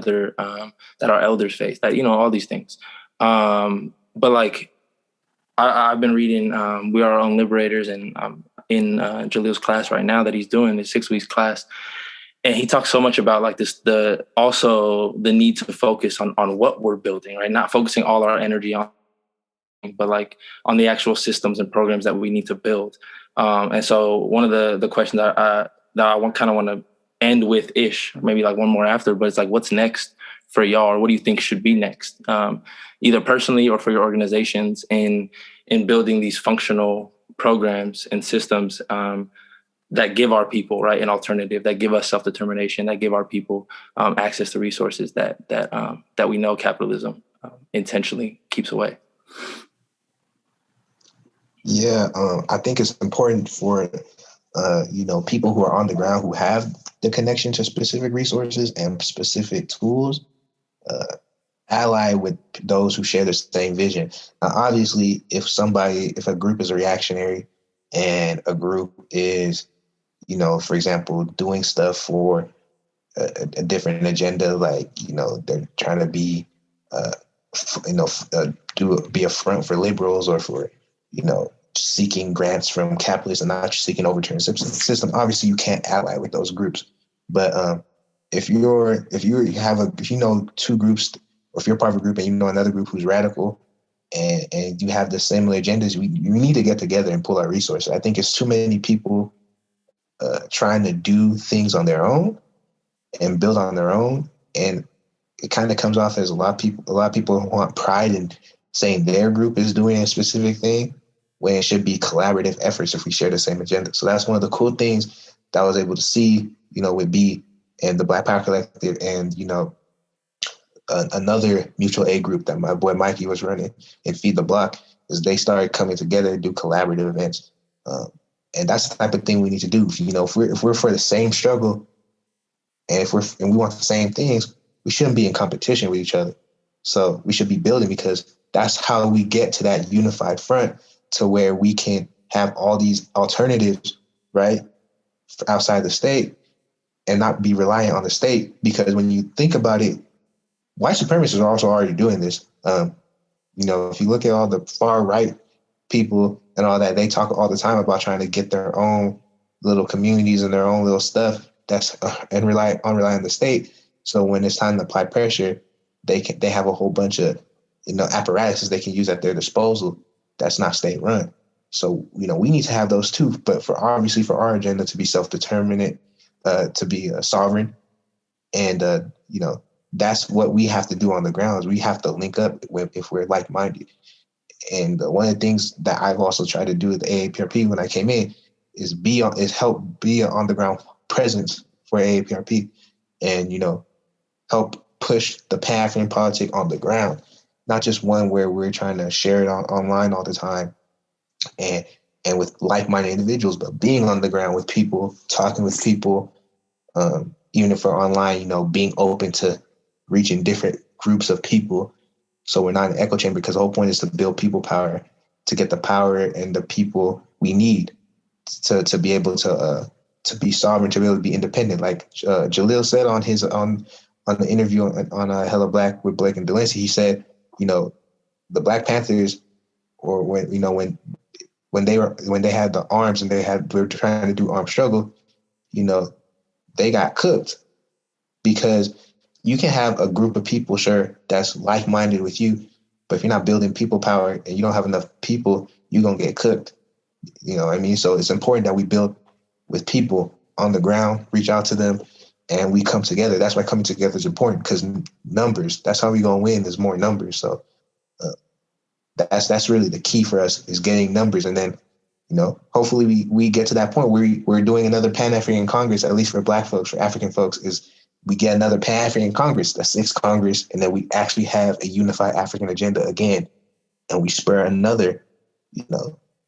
Speaker 1: our elders face, that, you know, all these things. But like, I've been reading We Are Our Own Liberators, and I'm in Jalil's class right now that he's doing, his 6 weeks class. And he talks so much about like this, also the need to focus on what we're building, right? Not focusing all our energy on, but like on the actual systems and programs that we need to build. And so one of the questions that I kind of want to end with maybe like one more after, but it's like, what's next for y'all? Or what do you think should be next? Either personally or for your organizations in building these functional programs and systems that give our people, right, an alternative, that give us self-determination, that give our people access to resources that we know capitalism intentionally keeps away.
Speaker 6: Yeah, I think it's important for, you know, people who are on the ground who have the connection to specific resources and specific tools, ally with those who share the same vision. Now, obviously, if a group is a reactionary and a group is, you know, for example, doing stuff for a different agenda, like, you know, they're trying to be, be a front for liberals or for, you know, seeking grants from capitalists and not seeking overturn system. Obviously, you can't ally with those groups. But if you know two groups, or if you're part of a group and you know another group who's radical, and you have the similar agendas, we need to get together and pull our resources. I think it's too many people trying to do things on their own and build on their own, and it kind of comes off as a lot of people want pride in saying their group is doing a specific thing, when it should be collaborative efforts if we share the same agenda. So that's one of the cool things that I was able to see, you know, with B and the Black Power Collective, and, you know, another mutual aid group that my boy Mikey was running in Feed the Block, is they started coming together to do collaborative events. And that's the type of thing we need to do. You know, if we're for the same struggle, and we want the same things, we shouldn't be in competition with each other. So we should be building, because that's how we get to that unified front, to where we can have all these alternatives, right, outside the state, and not be reliant on the state. Because when you think about it, white supremacists are also already doing this. You know, if you look at all the far right people and all that, they talk all the time about trying to get their own little communities and their own little stuff and rely on the state. So when it's time to apply pressure, they have a whole bunch of, you know, apparatuses they can use at their disposal that's not state run. So, we need to have those too, but for our agenda to be self-determinate, to be sovereign. And, that's what we have to do on the grounds. We have to link up if we're like-minded. And one of the things that I've also tried to do with AAPRP when I came in is help be an on-the-ground presence for AAPRP and, help push the Pan-African politic on the ground, not just one where we're trying to share it online all the time and with like-minded individuals, but being on the ground with people, talking with people, even if we're online, being open to reaching different groups of people. So we're not an echo chamber, because the whole point is to build people power, to get the power and the people we need to be able to be sovereign, to be able to be independent. Like Jalil said on the interview on Hella Black with Blake and Delancey, he said, the Black Panthers, or when they had the arms and they were trying to do armed struggle, they got cooked, because you can have a group of people, sure, that's like-minded with you, but if you're not building people power and you don't have enough people, you're going to get cooked. You know what I mean? So it's important that we build with people on the ground, reach out to them, and we come together. That's why coming together is important, because numbers, that's how we're going to win. There's more numbers. So that's really the key for us, is getting numbers. And then, hopefully we get to that point where we're doing another Pan-African Congress, at least for Black folks, for African folks, is we get another Pan-African Congress, the 6th Congress, and then we actually have a unified African agenda again, and we spur another,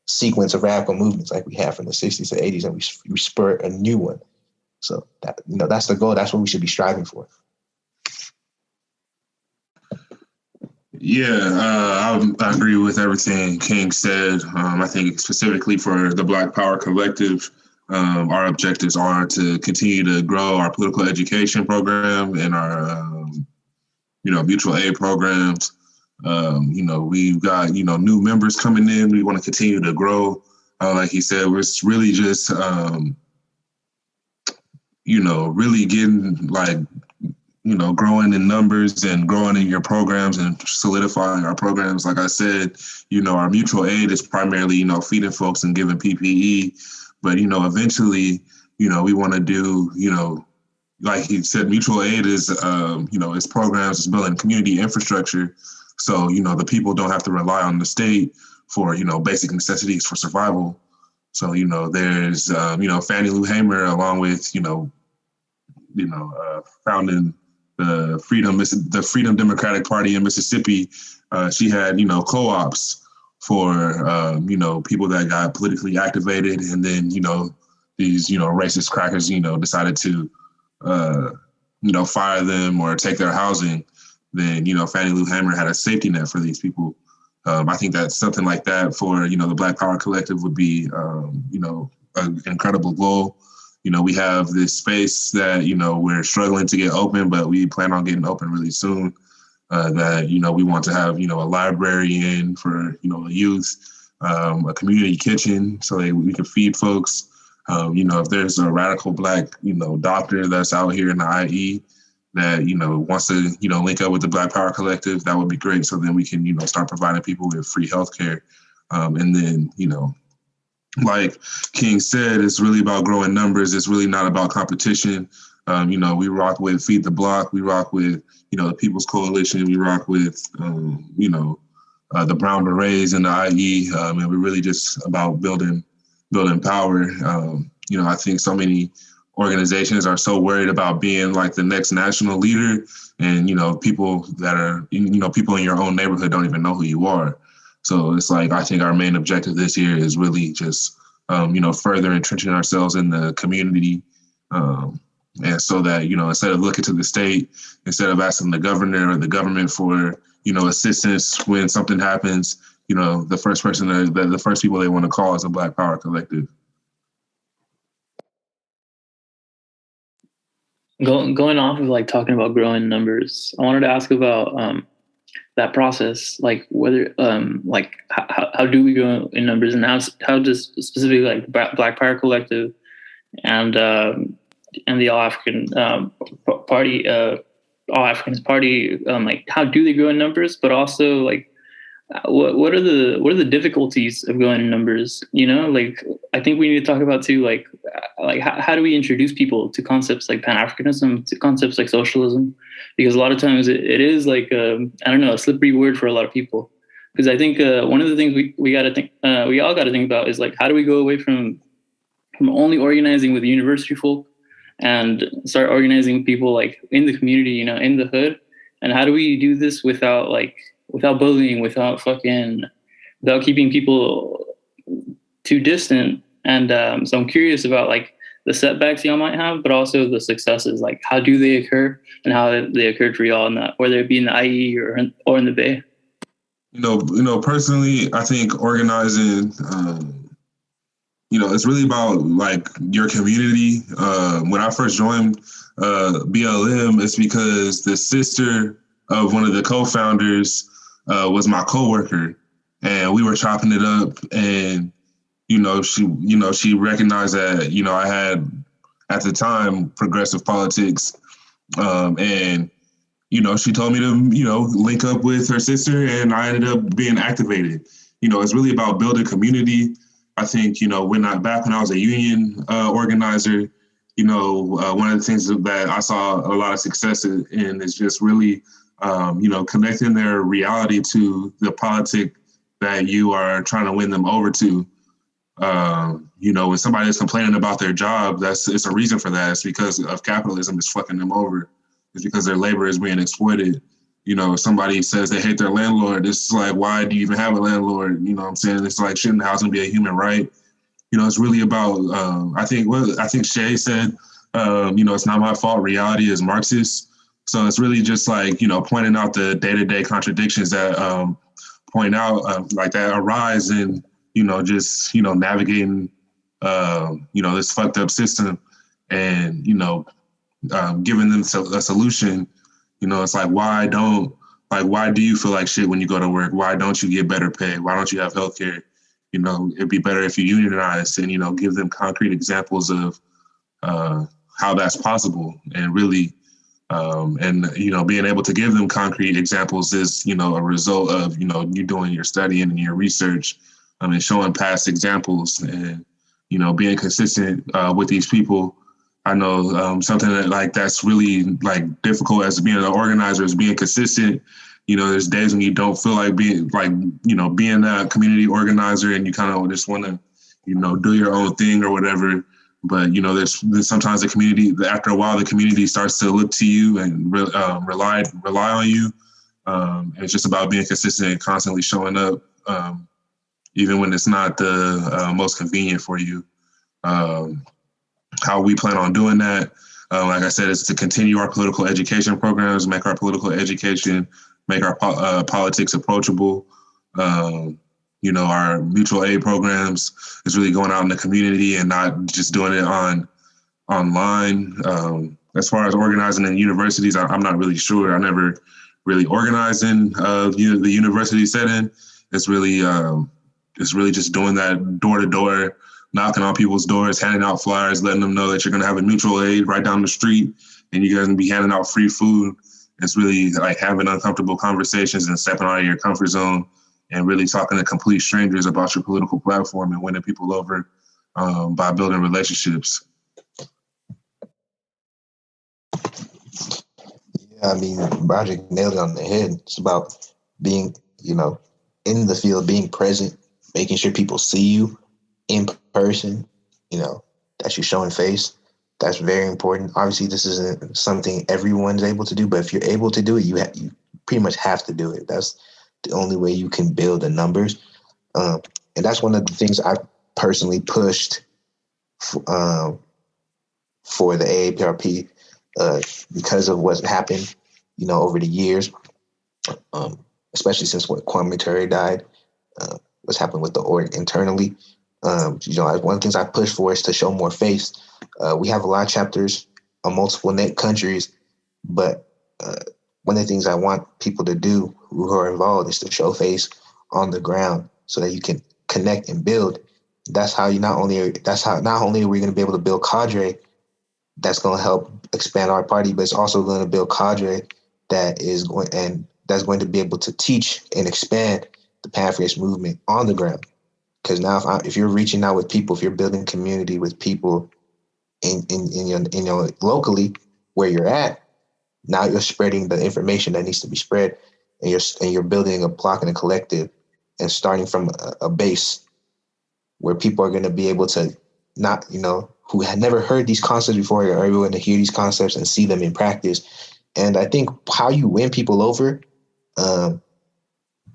Speaker 6: sequence of radical movements like we had from the 60s to 80s, and we spur a new one. So that, that's the goal. That's what we should be striving for.
Speaker 5: Yeah, I agree with everything King said. I think specifically for the Black Power Collective, our objectives are to continue to grow our political education program and our, mutual aid programs. We've got, new members coming in. We want to continue to grow. Like he said, we're really just, really getting growing in numbers and growing in your programs and solidifying our programs. Like I said, our mutual aid is primarily, feeding folks and giving PPE. But, eventually, we want to do, like he said, mutual aid is, it's programs, it's building community infrastructure. So, the people don't have to rely on the state for, basic necessities for survival. So, there's, Fannie Lou Hamer, along with, founding the Freedom Democratic Party in Mississippi. She had, co-ops for, people that got politically activated. And then, these, racist crackers, decided to, fire them or take their housing. Then, Fannie Lou Hamer had a safety net for these people. I think that something like that for, the Black Power Collective would be, an incredible goal. We have this space that, we're struggling to get open, but we plan on getting open really soon. That, we want to have, a library in for, youth, a community kitchen so that we can feed folks. If there's a radical Black, doctor that's out here in the IE that, wants to, link up with the Black Power Collective, that would be great. So then we can, start providing people with free healthcare. And then, like King said, it's really about growing numbers. It's really not about competition. We rock with Feed the Block. We rock with, the People's Coalition. We rock with, the Brown Berets and the IE. And we're really just about building power. I think so many organizations are so worried about being like the next national leader, and, people that are, people in your own neighborhood don't even know who you are. So it's like, I think our main objective this year is really just, further entrenching ourselves in the community. And so that, instead of looking to the state, instead of asking the governor or the government for, assistance when something happens, the first people they want to call is a Black Power Collective.
Speaker 7: Going off of like talking about growing numbers, I wanted to ask about that process, like whether how do we grow in numbers, and how does specifically like Black Power Collective and the All African Party, All Africans Party, like how do they grow in numbers, but also like what are the difficulties of going in numbers? You know, like I think we need to talk about too, like how do we introduce people to concepts like Pan-Africanism, to concepts like socialism? Because a lot of times it is like I don't know, a slippery word for a lot of people. Because I think one of the things we got to think, we all got to think about is like, how do we go away from only organizing with university folk and start organizing people like in the community, you know, in the hood? And how do we do this without bullying, without keeping people too distant? And so I'm curious about like the setbacks y'all might have, but also the successes. Like, how do they occur, and how they occurred for y'all in that, whether it be in the IE or in the Bay?
Speaker 5: You know, personally, I think organizing, it's really about like your community. When I first joined BLM, it's because the sister of one of the co-founders was my coworker, and we were chopping it up. And she recognized that I had at the time progressive politics, and she told me to link up with her sister, and I ended up being activated. It's really about building community. I think when I was a union organizer, one of the things that I saw a lot of success in is just really connecting their reality to the politic that you are trying to win them over to. When somebody is complaining about their job, it's a reason for that. It's because of capitalism is fucking them over. It's because their labor is being exploited. If somebody says they hate their landlord, it's like, why do you even have a landlord? You know what I'm saying? It's like, shouldn't housing be a human right? It's really about, I think Shay said, it's not my fault. Reality is Marxist. So it's really just like, pointing out the day-to-day contradictions that point out like that arise in, navigating, this fucked up system, and, giving them a solution. It's like, why do you feel like shit when you go to work? Why don't you get better pay? Why don't you have healthcare? It'd be better if you unionize and, give them concrete examples of how that's possible. And really, being able to give them concrete examples is, a result of, you doing your studying and your research, and showing past examples and, being consistent with these people. I know something that's really like difficult as being an organizer is being consistent. There's days when you don't feel like being a community organizer, and you kind of just want to, do your own thing or whatever. But, there's sometimes the community, after a while, the community starts to look to you and rely on you. And it's just about being consistent and constantly showing up, even when it's not the most convenient for you. How we plan on doing that, like I said, is to continue our political education programs, make our political education, make our politics approachable. Our mutual aid programs is really going out in the community and not just doing it online. As far as organizing in universities, I'm not really sure. I never really organized in the university setting. It's really just doing that door to door, knocking on people's doors, handing out flyers, letting them know that you're going to have a mutual aid right down the street, and you guys going to be handing out free food. It's really like having uncomfortable conversations and stepping out of your comfort zone and really talking to complete strangers about your political platform and winning people over by building relationships.
Speaker 6: Yeah, I mean, Broderick nailed it on the head. It's about being, in the field, being present, making sure people see you in person, that you're showing face. That's very important. Obviously, this isn't something everyone's able to do, but if you're able to do it, you pretty much have to do it. That's the only way you can build the numbers. And that's one of the things I personally pushed for the AAPRP because of what's happened, over the years, especially since when Kwame Ture died, what's happened with the org internally. One of the things I push for is to show more face. We have a lot of chapters on multiple countries, but one of the things I want people to do who are involved is to show face on the ground so that you can connect and build. That's how not only are we going to be able to build cadre that's going to help expand our party, but it's also going to build cadre that's going to be able to teach and expand the Pan-Africanist movement on the ground. Because now if you're reaching out with people, if you're building community with people in your locally where you're at, now you're spreading the information that needs to be spread, and you're building a block and a collective and starting from a base where people are going to be able to not, who had never heard these concepts before, are able to hear these concepts and see them in practice. And I think how you win people over,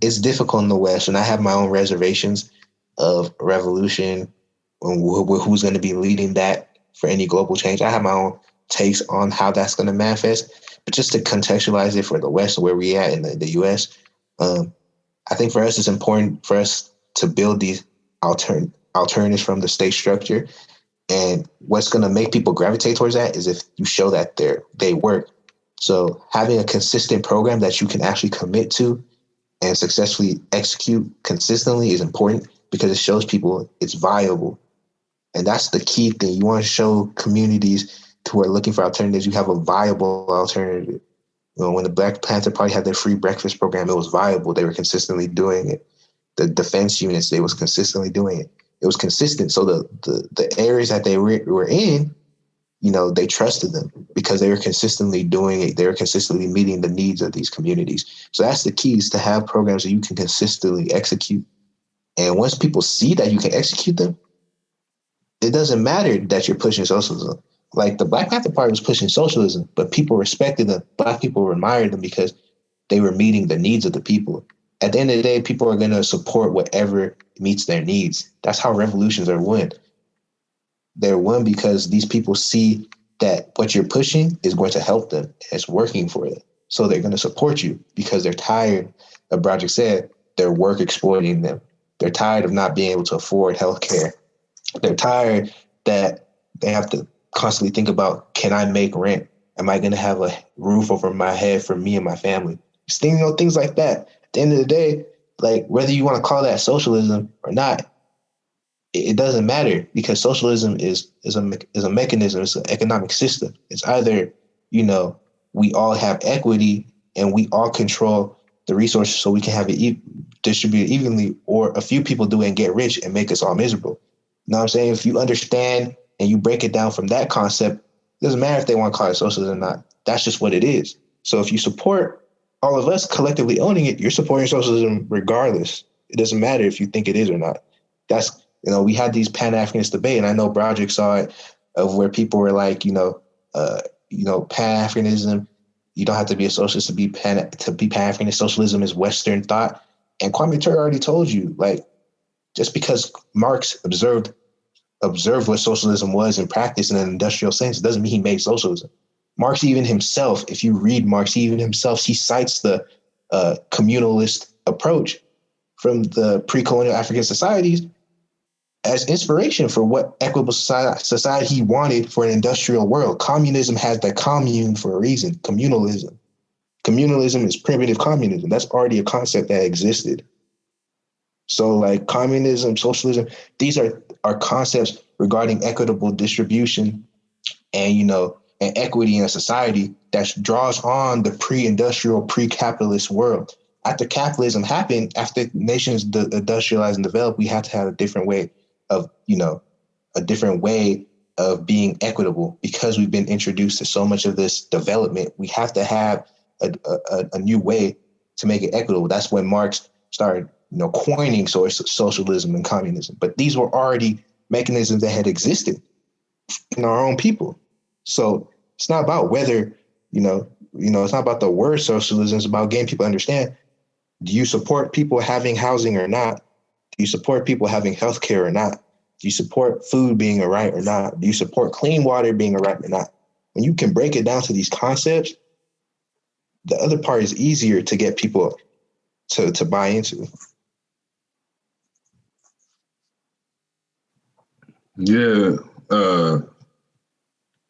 Speaker 6: it's difficult in the West. And I have my own reservations of revolution and who's going to be leading that for any global change. I have my own takes on how that's going to manifest, but just to contextualize it for the West, where we at in the US, I think for us, it's important for us to build these alternatives from the state structure. And what's going to make people gravitate towards that is if you show that they work. So having a consistent program that you can actually commit to and successfully execute consistently is important, because it shows people it's viable. And that's the key thing. You want to show communities who are looking for alternatives, you have a viable alternative. When the Black Panther Party had their free breakfast program, it was viable. They were consistently doing it. The defense units, they was consistently doing it. It was consistent. So the areas that they were in, they trusted them because they were consistently doing it. They were consistently meeting the needs of these communities. So that's the key, is to have programs that you can consistently execute. And once people see that you can execute them, it doesn't matter that you're pushing socialism. Like the Black Panther Party was pushing socialism, but people respected them. Black people admired them because they were meeting the needs of the people. At the end of the day, people are going to support whatever meets their needs. That's how revolutions are won. They're won because these people see that what you're pushing is going to help them. It's working for them. So they're going to support you because they're tired, as Broderick said, their work exploiting them. They're tired of not being able to afford healthcare. They're tired that they have to constantly think about, can I make rent? Am I going to have a roof over my head for me and my family? Things like that. At the end of the day, like whether you want to call that socialism or not, it doesn't matter, because socialism is a mechanism. It's an economic system. It's either, we all have equity and we all control the resources so we can have it distributed evenly, or a few people do it and get rich and make us all miserable. You know what I'm saying? If you understand and you break it down from that concept, it doesn't matter if they want to call it socialism or not. That's just what it is. So if you support all of us collectively owning it, you're supporting socialism regardless. It doesn't matter if you think it is or not. That's, we had these Pan-Africanist debate, and I know Broderick saw it, of where people were like, Pan-Africanism, you don't have to be a socialist to be Pan-Africanist. Socialism is Western thought. And Kwame Ture already told you, like, just because Marx observed what socialism was in practice in an industrial sense doesn't mean he made socialism. Marx even himself, if you read Marx, he cites the communalist approach from the pre-colonial African societies as inspiration for what equitable society he wanted for an industrial world. Communism has the commune for a reason, communalism. Communalism is primitive communism. That's already a concept that existed. So like communism, socialism, these are concepts regarding equitable distribution and, and equity in a society that draws on the pre-industrial, pre-capitalist world. After capitalism happened, after nations industrialized and developed, we had to have a different way of being equitable, because we've been introduced to so much of this development. We have to have a new way to make it equitable. That's when Marx started, coining socialism and communism. But these were already mechanisms that had existed in our own people. So it's not about whether, it's not about the word socialism. It's about getting people to understand, do you support people having housing or not? Do you support people having healthcare or not? Do you support food being a right or not? Do you support clean water being a right or not? When you can break it down to these concepts, the other part is easier to get people to buy into.
Speaker 5: Yeah.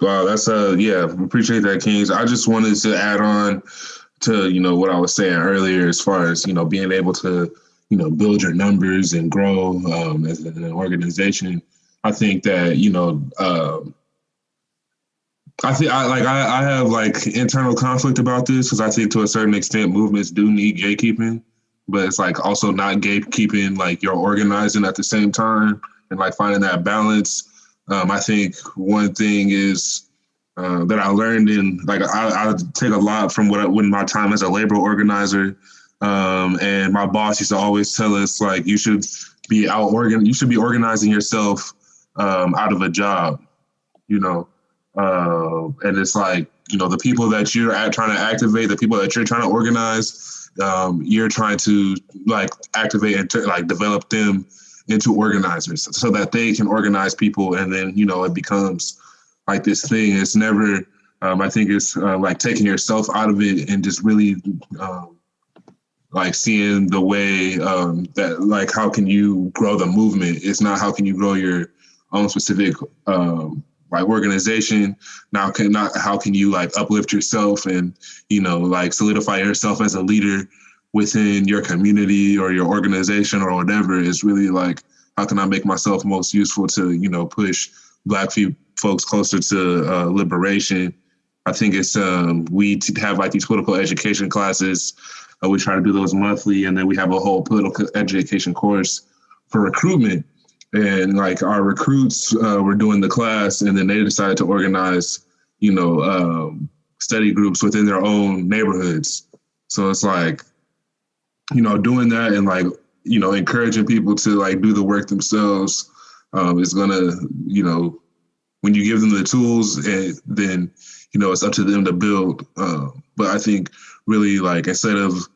Speaker 5: Wow, that's appreciate that, Kings. I just wanted to add on to, what I was saying earlier, as far as, being able to, build your numbers and grow as an organization. I think that, I have like internal conflict about this, because I think to a certain extent movements do need gatekeeping. but it's like also not gatekeeping like your organizing at the same time, and like finding that balance. I think one thing is that I learned in like I take a lot from when my time as a labor organizer, and my boss used to always tell us like you should be organizing yourself out of a job, you know, and it's like, you know, the people that you're trying to activate, the people that you're trying to organize, you're trying to like activate and like develop them into organizers so that they can organize people. And then, you know, it becomes like this thing. It's never, I think it's like taking yourself out of it and just really like seeing the way that like, how can you grow the movement? It's not how can you grow your own specific like organization. How can you like uplift yourself and, you know, like solidify yourself as a leader within your community or your organization or whatever. Is really like, how can I make myself most useful to, you know, push Black folks closer to liberation? I think it's, we have like these political education classes. We try to do those monthly, and then we have a whole political education course for recruitment. And like our recruits were doing the class, and then they decided to organize, you know, study groups within their own neighborhoods. So it's like, you know, doing that and like, you know, encouraging people to like do the work themselves is gonna, you know, when you give them the tools, and then, you know, it's up to them to build. But I think really like, instead of,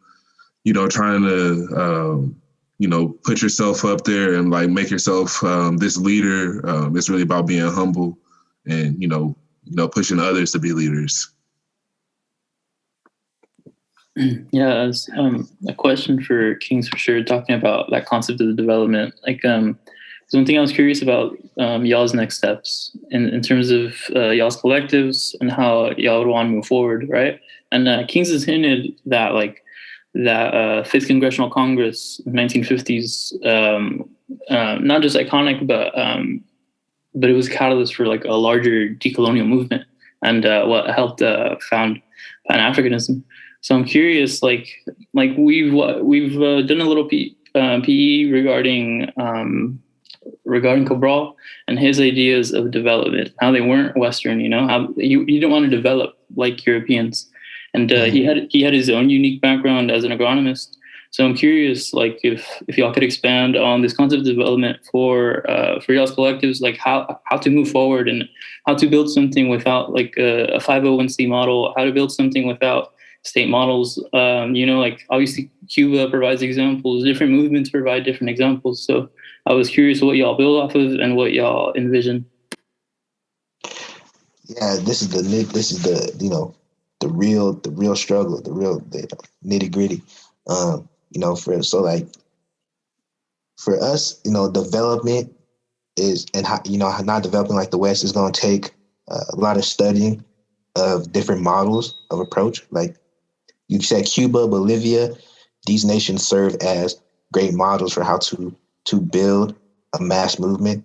Speaker 5: you know, trying to, you know, put yourself up there and like make yourself this leader, it's really about being humble and, you know, pushing others to be leaders.
Speaker 7: Yeah, as a question for Kings for sure, talking about that concept of the development. Like, one thing I was curious about y'all's next steps in terms of y'all's collectives and how y'all would want to move forward, right? And Kings has hinted that like that 5th Congressional Congress in the 1950s, not just iconic, but it was a catalyst for like a larger decolonial movement and what helped found Pan-Africanism. So I'm curious, like we've done a little PE regarding Cabral and his ideas of development, how they weren't Western, you know, how you didn't want to develop like Europeans, and he had his own unique background as an agronomist. So I'm curious, like if y'all could expand on this concept of development for y'all's collectives, like how to move forward and how to build something without like a 501c model, how to build something without state models. You know, like obviously Cuba provides examples, different movements provide different examples. So I was curious what y'all build off of and what y'all envision.
Speaker 6: Yeah, this is the you know, the real struggle, the nitty gritty. You know, for us, you know, development is, and you know, not developing like the West is going to take a lot of studying of different models of approach. Like you said, Cuba, Bolivia, these nations serve as great models for how to build a mass movement.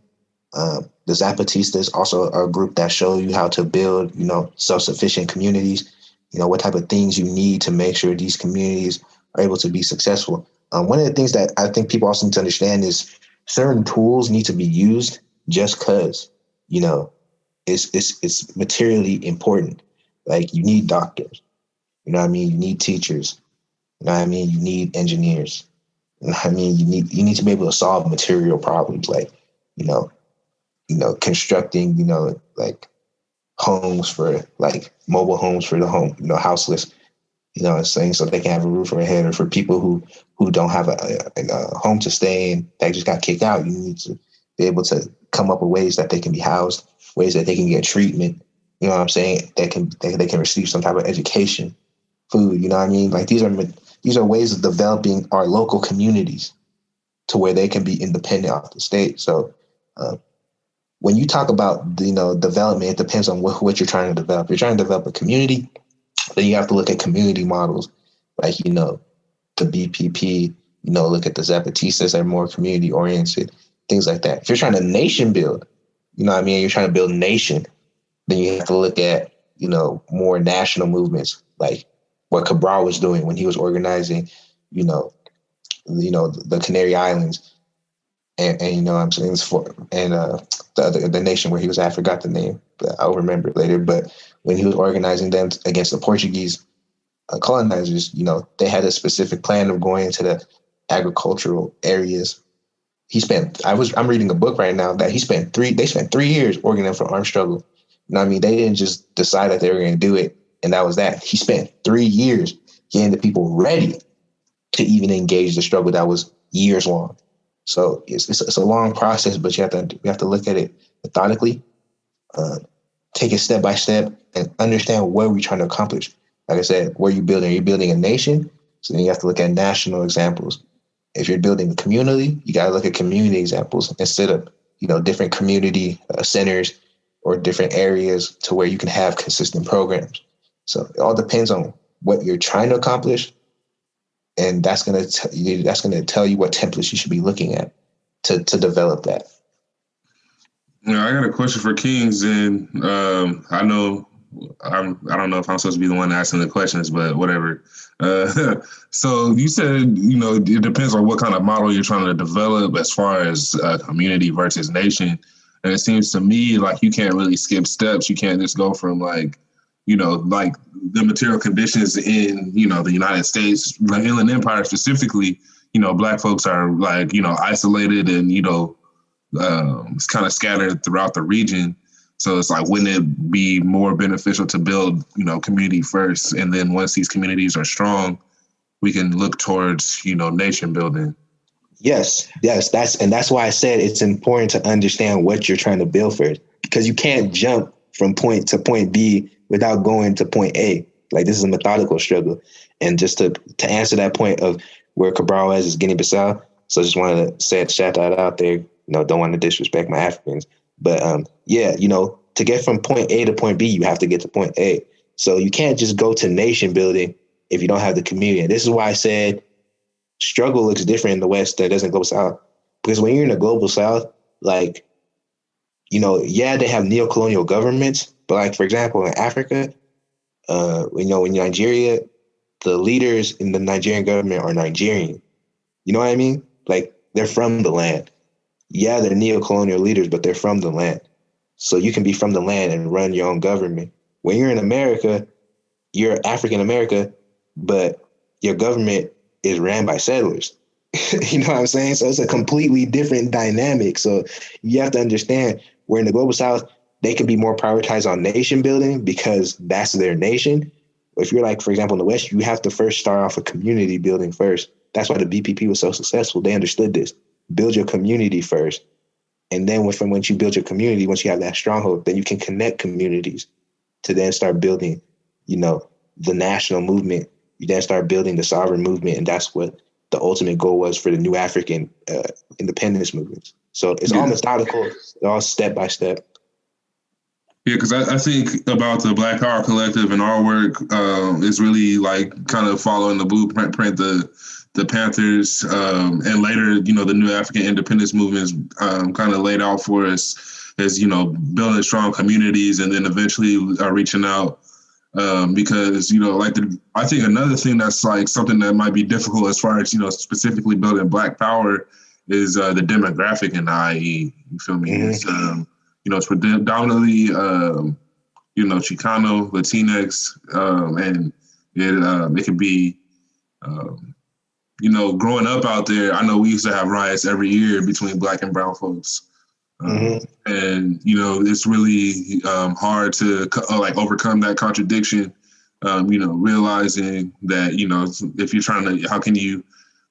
Speaker 6: The Zapatistas also are a group that show you how to build, you know, self-sufficient communities, you know, what type of things you need to make sure these communities are able to be successful. One of the things that I think people also need to understand is certain tools need to be used just because, you know, it's materially important. Like you need doctors, you know what I mean? You need teachers, you know what I mean? You need engineers, you know what I mean? You need to be able to solve material problems, like, you know, constructing, you know, like homes for like mobile homes for the home, you know, houseless, you know what I'm saying? So they can have a roof over their head, or for people who don't have a home to stay in, that just got kicked out. You need to be able to come up with ways that they can be housed, ways that they can get treatment, you know what I'm saying? They can receive some type of education, food, you know what I mean? Like these are ways of developing our local communities to where they can be independent of the state. So when you talk about, you know, development, it depends on what you're trying to develop. If you're trying to develop a community, then you have to look at community models, like, you know, the BPP, you know, look at the Zapatistas that are more community oriented, things like that. If you're trying to nation build, you know what I mean? You're trying to build a nation, then you have to look at, you know, more national movements, like what Cabral was doing when he was organizing, you know, the Canary Islands, and you know what I'm saying, the nation where he was at, I forgot the name, but I'll remember it later. But when he was organizing them against the Portuguese colonizers, you know, they had a specific plan of going into the agricultural areas. I'm reading a book right now that they spent 3 years organizing for armed struggle. You know what I mean? They didn't just decide that they were going to do it and that was that. He spent 3 years getting the people ready to even engage the struggle that was years long. So it's a long process, but you have to look at it methodically, take it step by step, and understand what we're trying to accomplish. Like I said, what are you building? Are you building a nation? So then you have to look at national examples. If you're building a community, you got to look at community examples instead of, you know, different community centers or different areas to where you can have consistent programs. So it all depends on what you're trying to accomplish, and that's going to tell you what templates you should be looking at to develop that.
Speaker 5: Yeah, I got a question for Kings, and I don't know if I'm supposed to be the one asking the questions, but whatever. So you said, you know, it depends on what kind of model you're trying to develop as far as community versus nation. And it seems to me like you can't really skip steps. You can't just go from like, you know, like the material conditions in, you know, the United States, the Inland Empire specifically, you know, Black folks are like, you know, isolated and, you know, it's kind of scattered throughout the region. So it's like, wouldn't it be more beneficial to build, you know, community first? And then once these communities are strong, we can look towards, you know, nation building.
Speaker 6: Yes. That's why I said it's important to understand what you're trying to build first, because you can't jump from point to point B without going to point A. Like, this is a methodical struggle. And just to answer that point of where Cabral is Guinea-Bissau. So I just wanted to shout that out there. You know, don't want to disrespect my Africans. But yeah, you know, to get from point A to point B, you have to get to point A. So you can't just go to nation building if you don't have the community. And this is why I said struggle looks different in the West than it does in the global South. Because when you're in the global South, like, you know, yeah, they have neo-colonial governments, but like, for example, in Africa, you know, in Nigeria, the leaders in the Nigerian government are Nigerian. You know what I mean? Like, they're from the land. Yeah, they're neo-colonial leaders, but they're from the land. So you can be from the land and run your own government. When you're in America, you're African America, but your government is ran by settlers. You know what I'm saying? So it's a completely different dynamic. So you have to understand, where in the global South, they can be more prioritized on nation building because that's their nation. If you're like, for example, in the West, you have to first start off with community building first. That's why the BPP was so successful. They understood this. Build your community first. And then once you build your community, once you have that stronghold, then you can connect communities to then start building, you know, the national movement. You then start building the sovereign movement. And that's what the ultimate goal was for the new African independence movements. So it's all methodical, all step by step.
Speaker 5: Yeah, because I think about the Black Power Collective and our work is really like kind of following the blueprint, the Panthers, and later, you know, the new African independence movements kind of laid out for us as, you know, building strong communities and then eventually reaching out because, you know, like I think another thing that's like something that might be difficult as far as, you know, specifically building Black power is the demographic in the IE. You feel me? Mm-hmm. It's, you know, it's predominantly, you know, Chicano, Latinx, and it could be, you know, growing up out there, I know we used to have riots every year between Black and brown folks. And, you know, it's really hard to like overcome that contradiction, you know, realizing that, you know, if you're trying to, how can you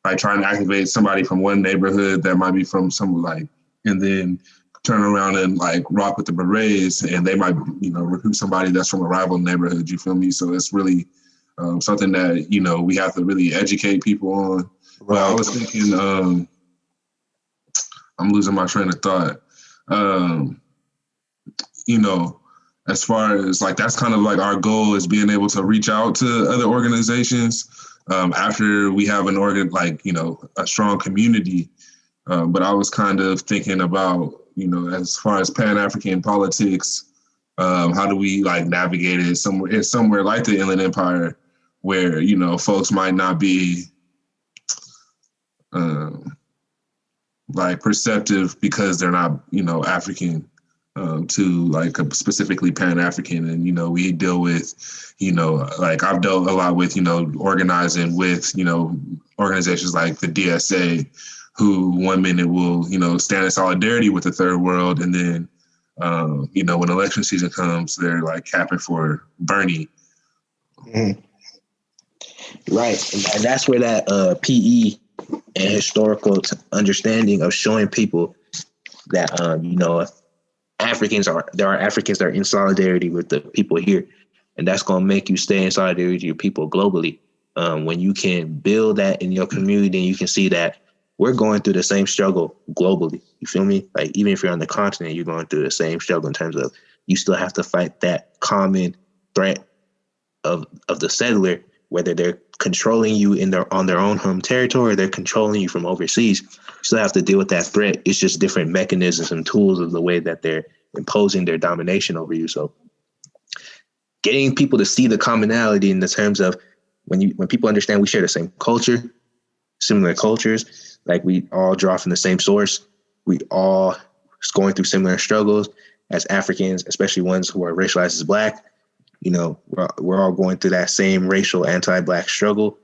Speaker 5: like try and activate somebody from one neighborhood that might be from some like, and then turn around and like rock with the berets and they might, you know, recruit somebody that's from a rival neighborhood, you feel me? So it's really something that, you know, we have to really educate people on. Right. But I was thinking, I'm losing my train of thought. You know, as far as like, that's kind of like our goal is being able to reach out to other organizations after we have like, you know, a strong community. But I was kind of thinking about, you know, as far as Pan-African politics, how do we like navigate it somewhere like the Inland Empire where, you know, folks might not be like perceptive because they're not, African, to like a specifically Pan-African. And, we deal with, like I've dealt a lot with, organizing with, organizations like the DSA, who 1 minute will, stand in solidarity with the third world. And then, when election season comes, they're like capping for Bernie.
Speaker 6: Mm-hmm. Right. And that's where that PE and historical understanding of showing people that, there are Africans that are in solidarity with the people here. And that's going to make you stay in solidarity with your people globally. When you can build that in your community and you can see that we're going through the same struggle globally. You feel me? Like, even if you're on the continent, you're going through the same struggle in terms of you still have to fight that common threat of the settler, whether they're controlling you on their own home territory, or they're controlling you from overseas. You still have to deal with that threat. It's just different mechanisms and tools of the way that they're imposing their domination over you. So getting people to see the commonality in the terms of when people understand we share the same culture, similar cultures, like we all draw from the same source, we all going through similar struggles as Africans, especially ones who are racialized as Black. We're all going through that same racial anti-Black struggle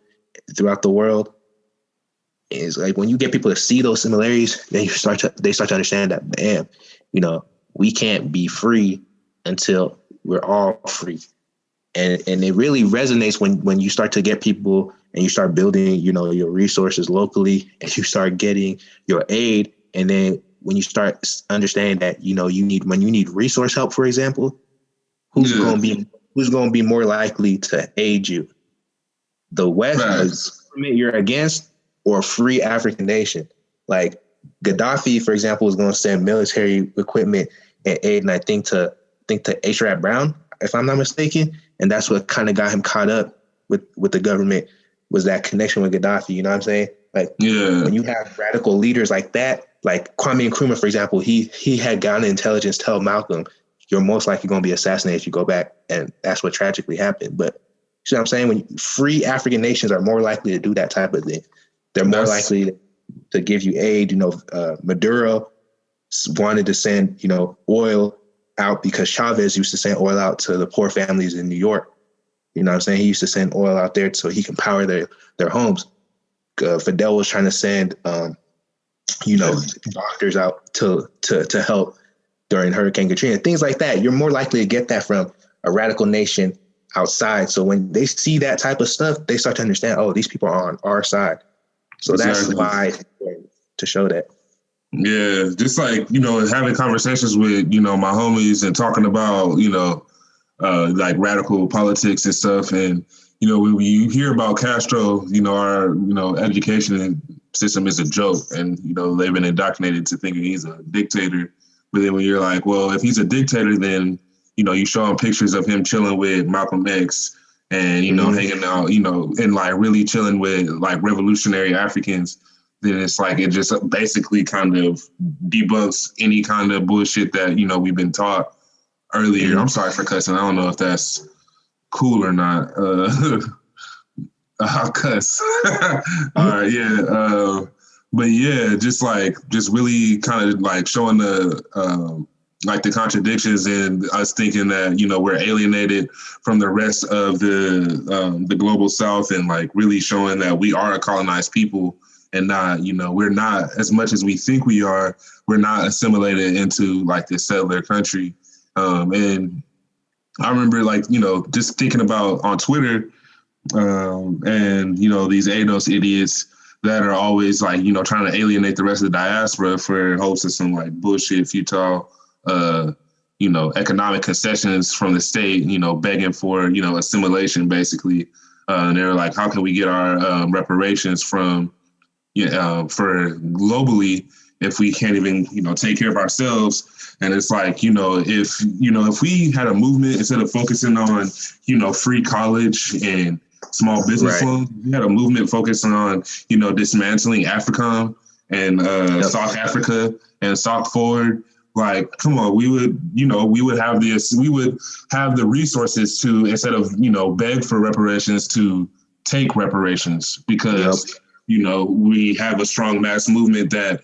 Speaker 6: throughout the world. It's like when you get people to see those similarities, then they start to understand that, damn, we can't be free until we're all free. And it really resonates when you start to get people and you start building, your resources locally, and you start getting your aid. And then when you start understanding that, when you need resource help, for example, who's going to be more likely to aid you? The West, the government you're against, or a free African nation? Like Gaddafi, for example, was going to send military equipment and aid, and I think to H. Rap Brown, if I'm not mistaken. And that's what kind of got him caught up with the government, was that connection with Gaddafi. You know what I'm saying? Like, when you have radical leaders like that, like Kwame Nkrumah, for example, he had Ghana intelligence tell Malcolm, you're most likely going to be assassinated if you go back. And that's what tragically happened. But you know what I'm saying? When free African nations are more likely to do that type of thing. They're more likely to give you aid. Maduro wanted to send, oil out because Chavez used to send oil out to the poor families in New York. You know what I'm saying? He used to send oil out there so he can power their homes. Fidel was trying to send, doctors out to help during Hurricane Katrina, things like that. You're more likely to get that from a radical nation outside. So when they see that type of stuff, they start to understand, oh, these people are on our side. So that's why to show that.
Speaker 5: Yeah, just like, having conversations with, my homies and talking about, like radical politics and stuff. And, when you hear about Castro, our, education system is a joke. And, they've been indoctrinated to thinking he's a dictator. But then when you're like, well, if he's a dictator, then, you show him pictures of him chilling with Malcolm X and, hanging out, and like really chilling with like revolutionary Africans. Then it's like it just basically kind of debunks any kind of bullshit that, we've been taught earlier. I'm sorry for cussing. I don't know if that's cool or not. I'll cuss. All right, yeah. But yeah, just really kind of like showing the like the contradictions and us thinking that, we're alienated from the rest of the global South, and like really showing that we are a colonized people. And not, we're not, as much as we think we are, we're not assimilated into like this settler country. And I remember just thinking about on Twitter and, these ADOS idiots that are always like, trying to alienate the rest of the diaspora for hopes of some like bullshit, futile, economic concessions from the state, begging for, assimilation basically. And they're like, how can we get our reparations from, for globally if we can't even, take care of ourselves? And it's like, if we had a movement instead of focusing on, free college and small business loans, we had a movement focusing on, dismantling Africom and South Africa and South Forward. Like, come on, we would have the resources to, instead of, beg for reparations, to take reparations, because we have a strong mass movement that,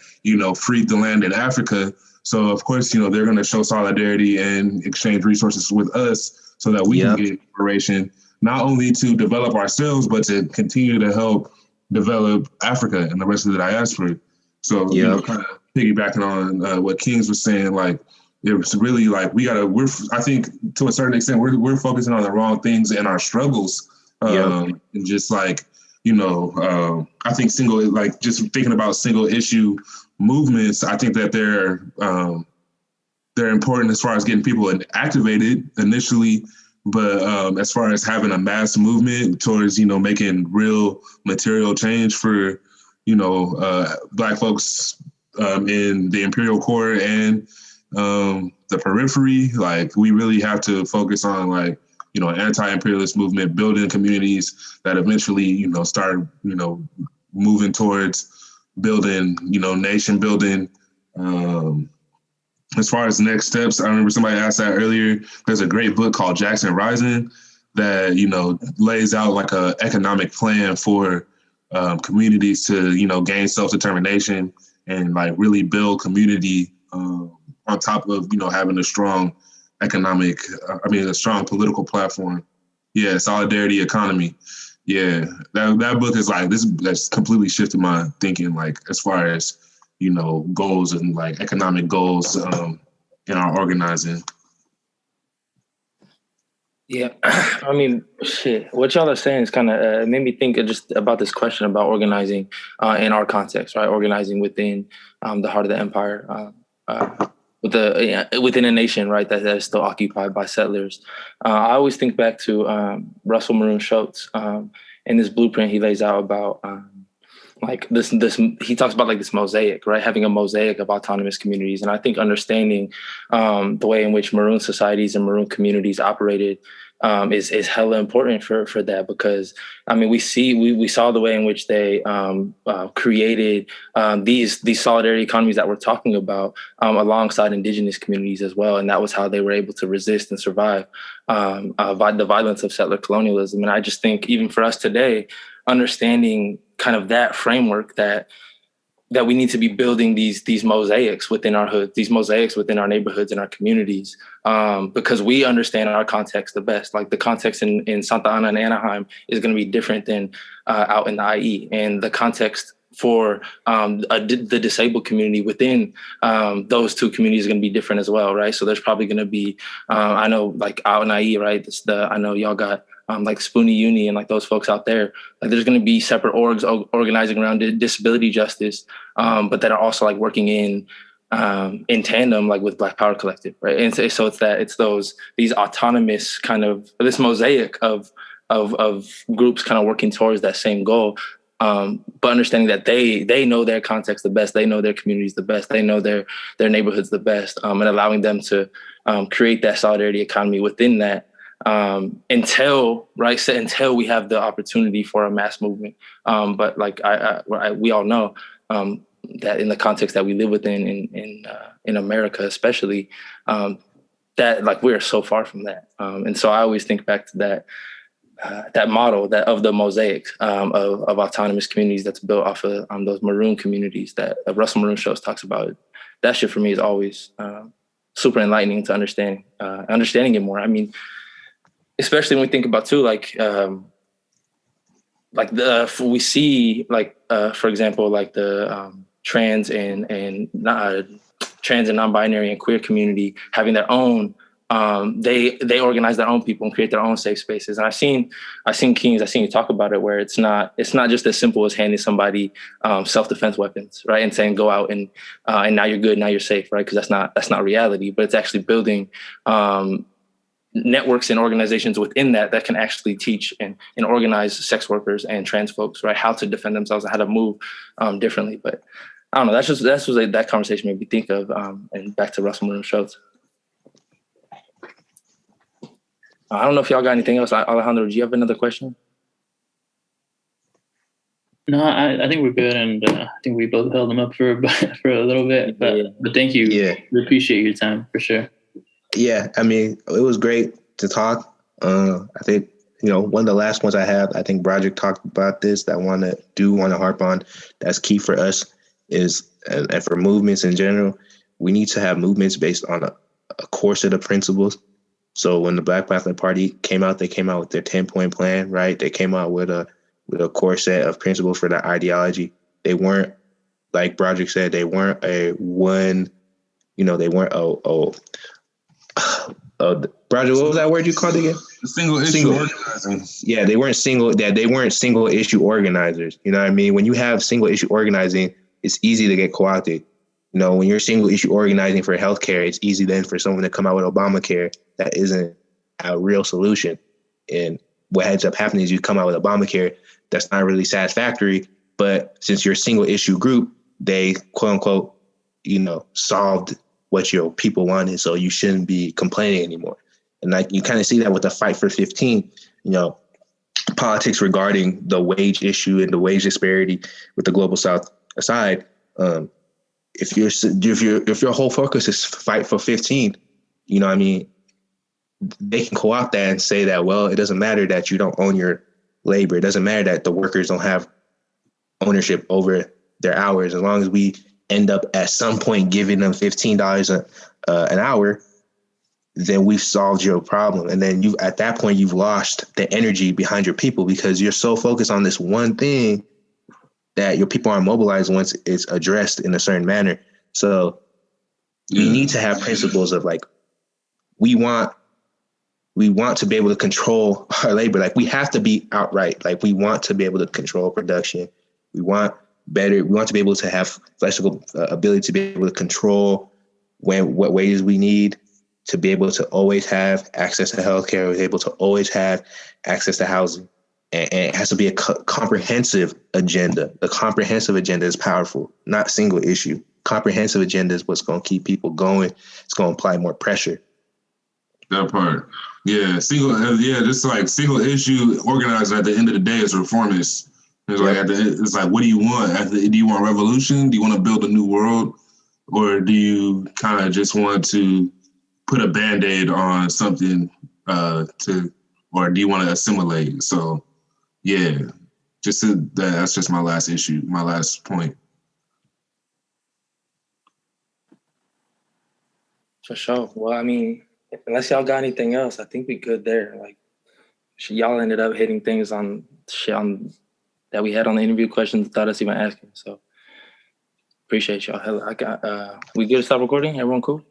Speaker 5: freed the land in Africa. So, of course, they're going to show solidarity and exchange resources with us so that we can get inspiration, not only to develop ourselves, but to continue to help develop Africa and the rest of the diaspora. So, kind of piggybacking on what Kings was saying, like, it's really like I think to a certain extent, we're focusing on the wrong things in our struggles. And just like, I think just thinking about single issue movements, I think that they're important as far as getting people activated initially. But as far as having a mass movement towards, making real material change for, Black folks in the imperial core and the periphery, like we really have to focus on like, an anti-imperialist movement, building communities that eventually, start, moving towards building, nation building. As far as next steps, I remember somebody asked that earlier. There's a great book called Jackson Rising that, lays out like a economic plan for communities to, gain self-determination and like really build community on top of, having a strong a strong political platform. Yeah, solidarity economy. Yeah, that book is like, that's completely shifted my thinking, like as far as, goals and like economic goals in our organizing.
Speaker 1: Yeah, I mean, shit. What y'all are saying is kind of made me think just about this question about organizing in our context, right? Organizing within the heart of the empire, within a nation, right? That is still occupied by settlers. I always think back to Russell Maroon Schultz in this blueprint he lays out about like this. He talks about like this mosaic, right? Having a mosaic of autonomous communities, and I think understanding the way in which Maroon societies and Maroon communities operated is hella important for that, because I mean we saw the way in which they created these solidarity economies that we're talking about alongside indigenous communities as well, and that was how they were able to resist and survive the violence of settler colonialism. And I just think even for us today, understanding kind of that framework that we need to be building these mosaics within our hoods, these mosaics within our neighborhoods and our communities, because we understand our context the best. Like the context in Santa Ana and Anaheim is going to be different than out in the IE, and the context for the disabled community within those two communities is going to be different as well, right? So there's probably going to be, I know, like out in IE, right? I know y'all got like Spoonie Uni and like those folks out there. Like there's going to be separate orgs organizing around disability justice, but that are also like working in tandem, like with Black Power Collective, right? And so it's these autonomous kind of this mosaic of groups kind of working towards that same goal. But understanding that they know their context the best, they know their communities the best, they know their neighborhoods the best, and allowing them to create that solidarity economy within that until we have the opportunity for a mass movement. But like we all know that in the context that we live within in America, especially, that like we're so far from that. And so I always think back to that model of the mosaic of autonomous communities that's built off of those Maroon communities that Russell Maroon Schultz talks about. That shit for me is always super enlightening to understanding it more. I mean, especially when we think about too, we see for example, like the trans and non-binary and queer community having their own. They organize their own people and create their own safe spaces. And I've seen Kings, I've seen you talk about it, where it's not just as simple as handing somebody self-defense weapons, right? And saying, go out and now you're good, now you're safe, right? Because that's not reality, but it's actually building networks and organizations within that can actually teach and organize sex workers and trans folks, right? How to defend themselves and how to move differently. But I don't know, that conversation made me think of, and back to Russell Maroon Schultz. I don't know if y'all got anything else. Alejandro, do you have another question?
Speaker 7: No, I think we're good, and I think we both held them up for a little bit. But thank you.
Speaker 6: Yeah,
Speaker 7: we appreciate your time for sure.
Speaker 6: Yeah, I mean, it was great to talk. I think one of the last ones I have, I think Broderick talked about this, that I want to harp on, that's key for us is, and for movements in general, we need to have movements based on a core set of principles. So when the Black Panther Party came out, they came out with their 10-point plan, right? They came out with a core set of principles for their ideology. They weren't, like Broderick said, they weren't they weren't Broderick, what was that word you called again?
Speaker 5: Single issue organizing.
Speaker 6: Yeah, they weren't single issue organizers. You know what I mean? When you have single issue organizing, it's easy to get co-opted. When you're single issue organizing for healthcare, it's easy then for someone to come out with Obamacare that isn't a real solution. And what ends up happening is you come out with Obamacare that's not really satisfactory, but since you're a single issue group, they quote unquote, solved what your people wanted, so you shouldn't be complaining anymore. And like you kind of see that with the Fight for 15, politics regarding the wage issue and the wage disparity with the global South aside. If your whole focus is Fight for 15, they can co-opt that and say that, well, it doesn't matter that you don't own your labor. It doesn't matter that the workers don't have ownership over their hours. As long as we end up at some point giving them $15 an hour, then we've solved your problem. And then at that point, you've lost the energy behind your people because you're so focused on this one thing that your people aren't mobilized once it's addressed in a certain manner. So we need to have principles of like, we want to be able to control our labor. Like we have to be outright. Like we want to be able to control production. We want to be able to have flexible ability to be able to control what wages we need, to be able to always have access to healthcare, to be able to always have access to housing. And it has to be a comprehensive agenda. The comprehensive agenda is powerful, not single issue. Comprehensive agenda is what's going to keep people going. It's going to apply more pressure.
Speaker 5: That part. Yeah. Just like single issue organizer at the end of the day is reformist. It's like, what do you want? Do you want revolution? Do you want to build a new world? Or do you kind of just want to put a Band-Aid on something or do you want to assimilate? So, yeah, that's just my last issue, my last point.
Speaker 1: For sure. Well, I mean, unless y'all got anything else, I think we good there. Like, y'all ended up hitting things on that we had on the interview questions without us even asking. So appreciate y'all. We good to stop recording? Everyone cool?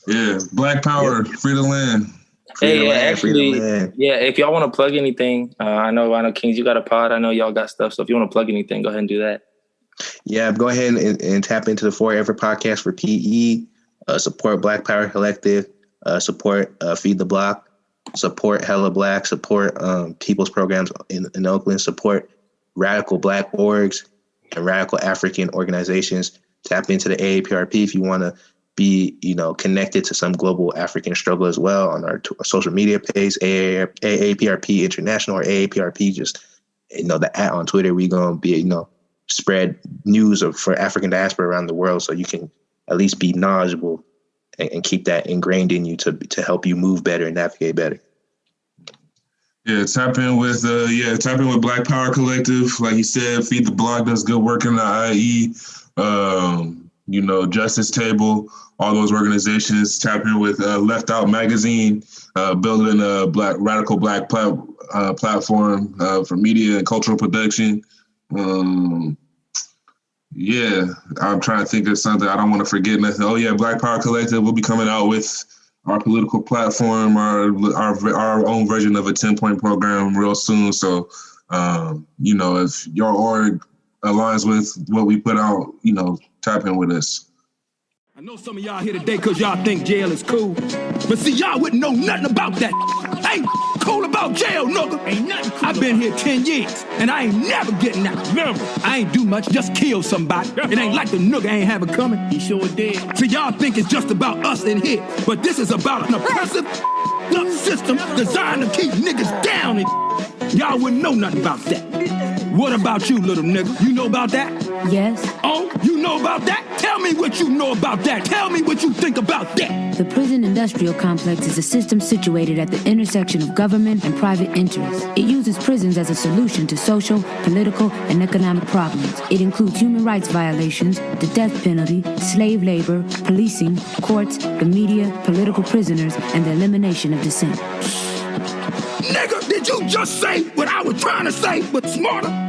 Speaker 5: Yeah. Black Power, free the land.
Speaker 1: If y'all want to plug anything, I know Kings, you got a pod. I know y'all got stuff. So if you want to plug anything, go ahead and do that.
Speaker 6: Yeah, go ahead and tap into the Forever Podcast for PE. Support Black Power Collective. Support Feed the Block. Support Hella Black. Support people's programs in Oakland. Support radical Black orgs and radical African organizations. Tap into the AAPRP if you want to be, connected to some global African struggle as well on our social media page, AAPRP International or AAPRP, just, the @ on Twitter. We're going to be, spread news for African diaspora around the world so you can at least be knowledgeable and keep that ingrained in you to help you move better and navigate better.
Speaker 5: Yeah, tap in with Black Power Collective. Like you said, Feed the Block does good work in the IE. Justice Table, all those organizations. Tap in with Left Out Magazine, building a radical black platform for media and cultural production. I'm trying to think of something. I don't want to forget nothing. Oh yeah, Black Power Collective will be coming out with our political platform, our own version of a 10-point program real soon. So, if your org aligns with what we put out, tap in with us.
Speaker 3: I know some of y'all here today because y'all think jail is cool. But see, y'all wouldn't know nothing about that. I ain't cool about jail, nigga. Ain't nothing cool. I've been here 10 years, and I ain't never getting out. Never. I ain't do much, just kill somebody. It ain't like the nigga ain't have it coming. He sure did. See, y'all think it's just about us in here, but this is about an oppressive system designed to keep niggas down. Y'all wouldn't know nothing about that. What about you, little nigga? You know about that?
Speaker 2: Yes.
Speaker 3: Oh, you know about that? Tell me what you know about that. Tell me what you think about that.
Speaker 2: The prison industrial complex is a system situated at the intersection of government and private interests. It uses prisons as a solution to social, political, and economic problems. It includes human rights violations, the death penalty, slave labor, policing, courts, the media, political prisoners, and the elimination of dissent.
Speaker 3: Nigga, did you just say what I was trying to say, but smarter?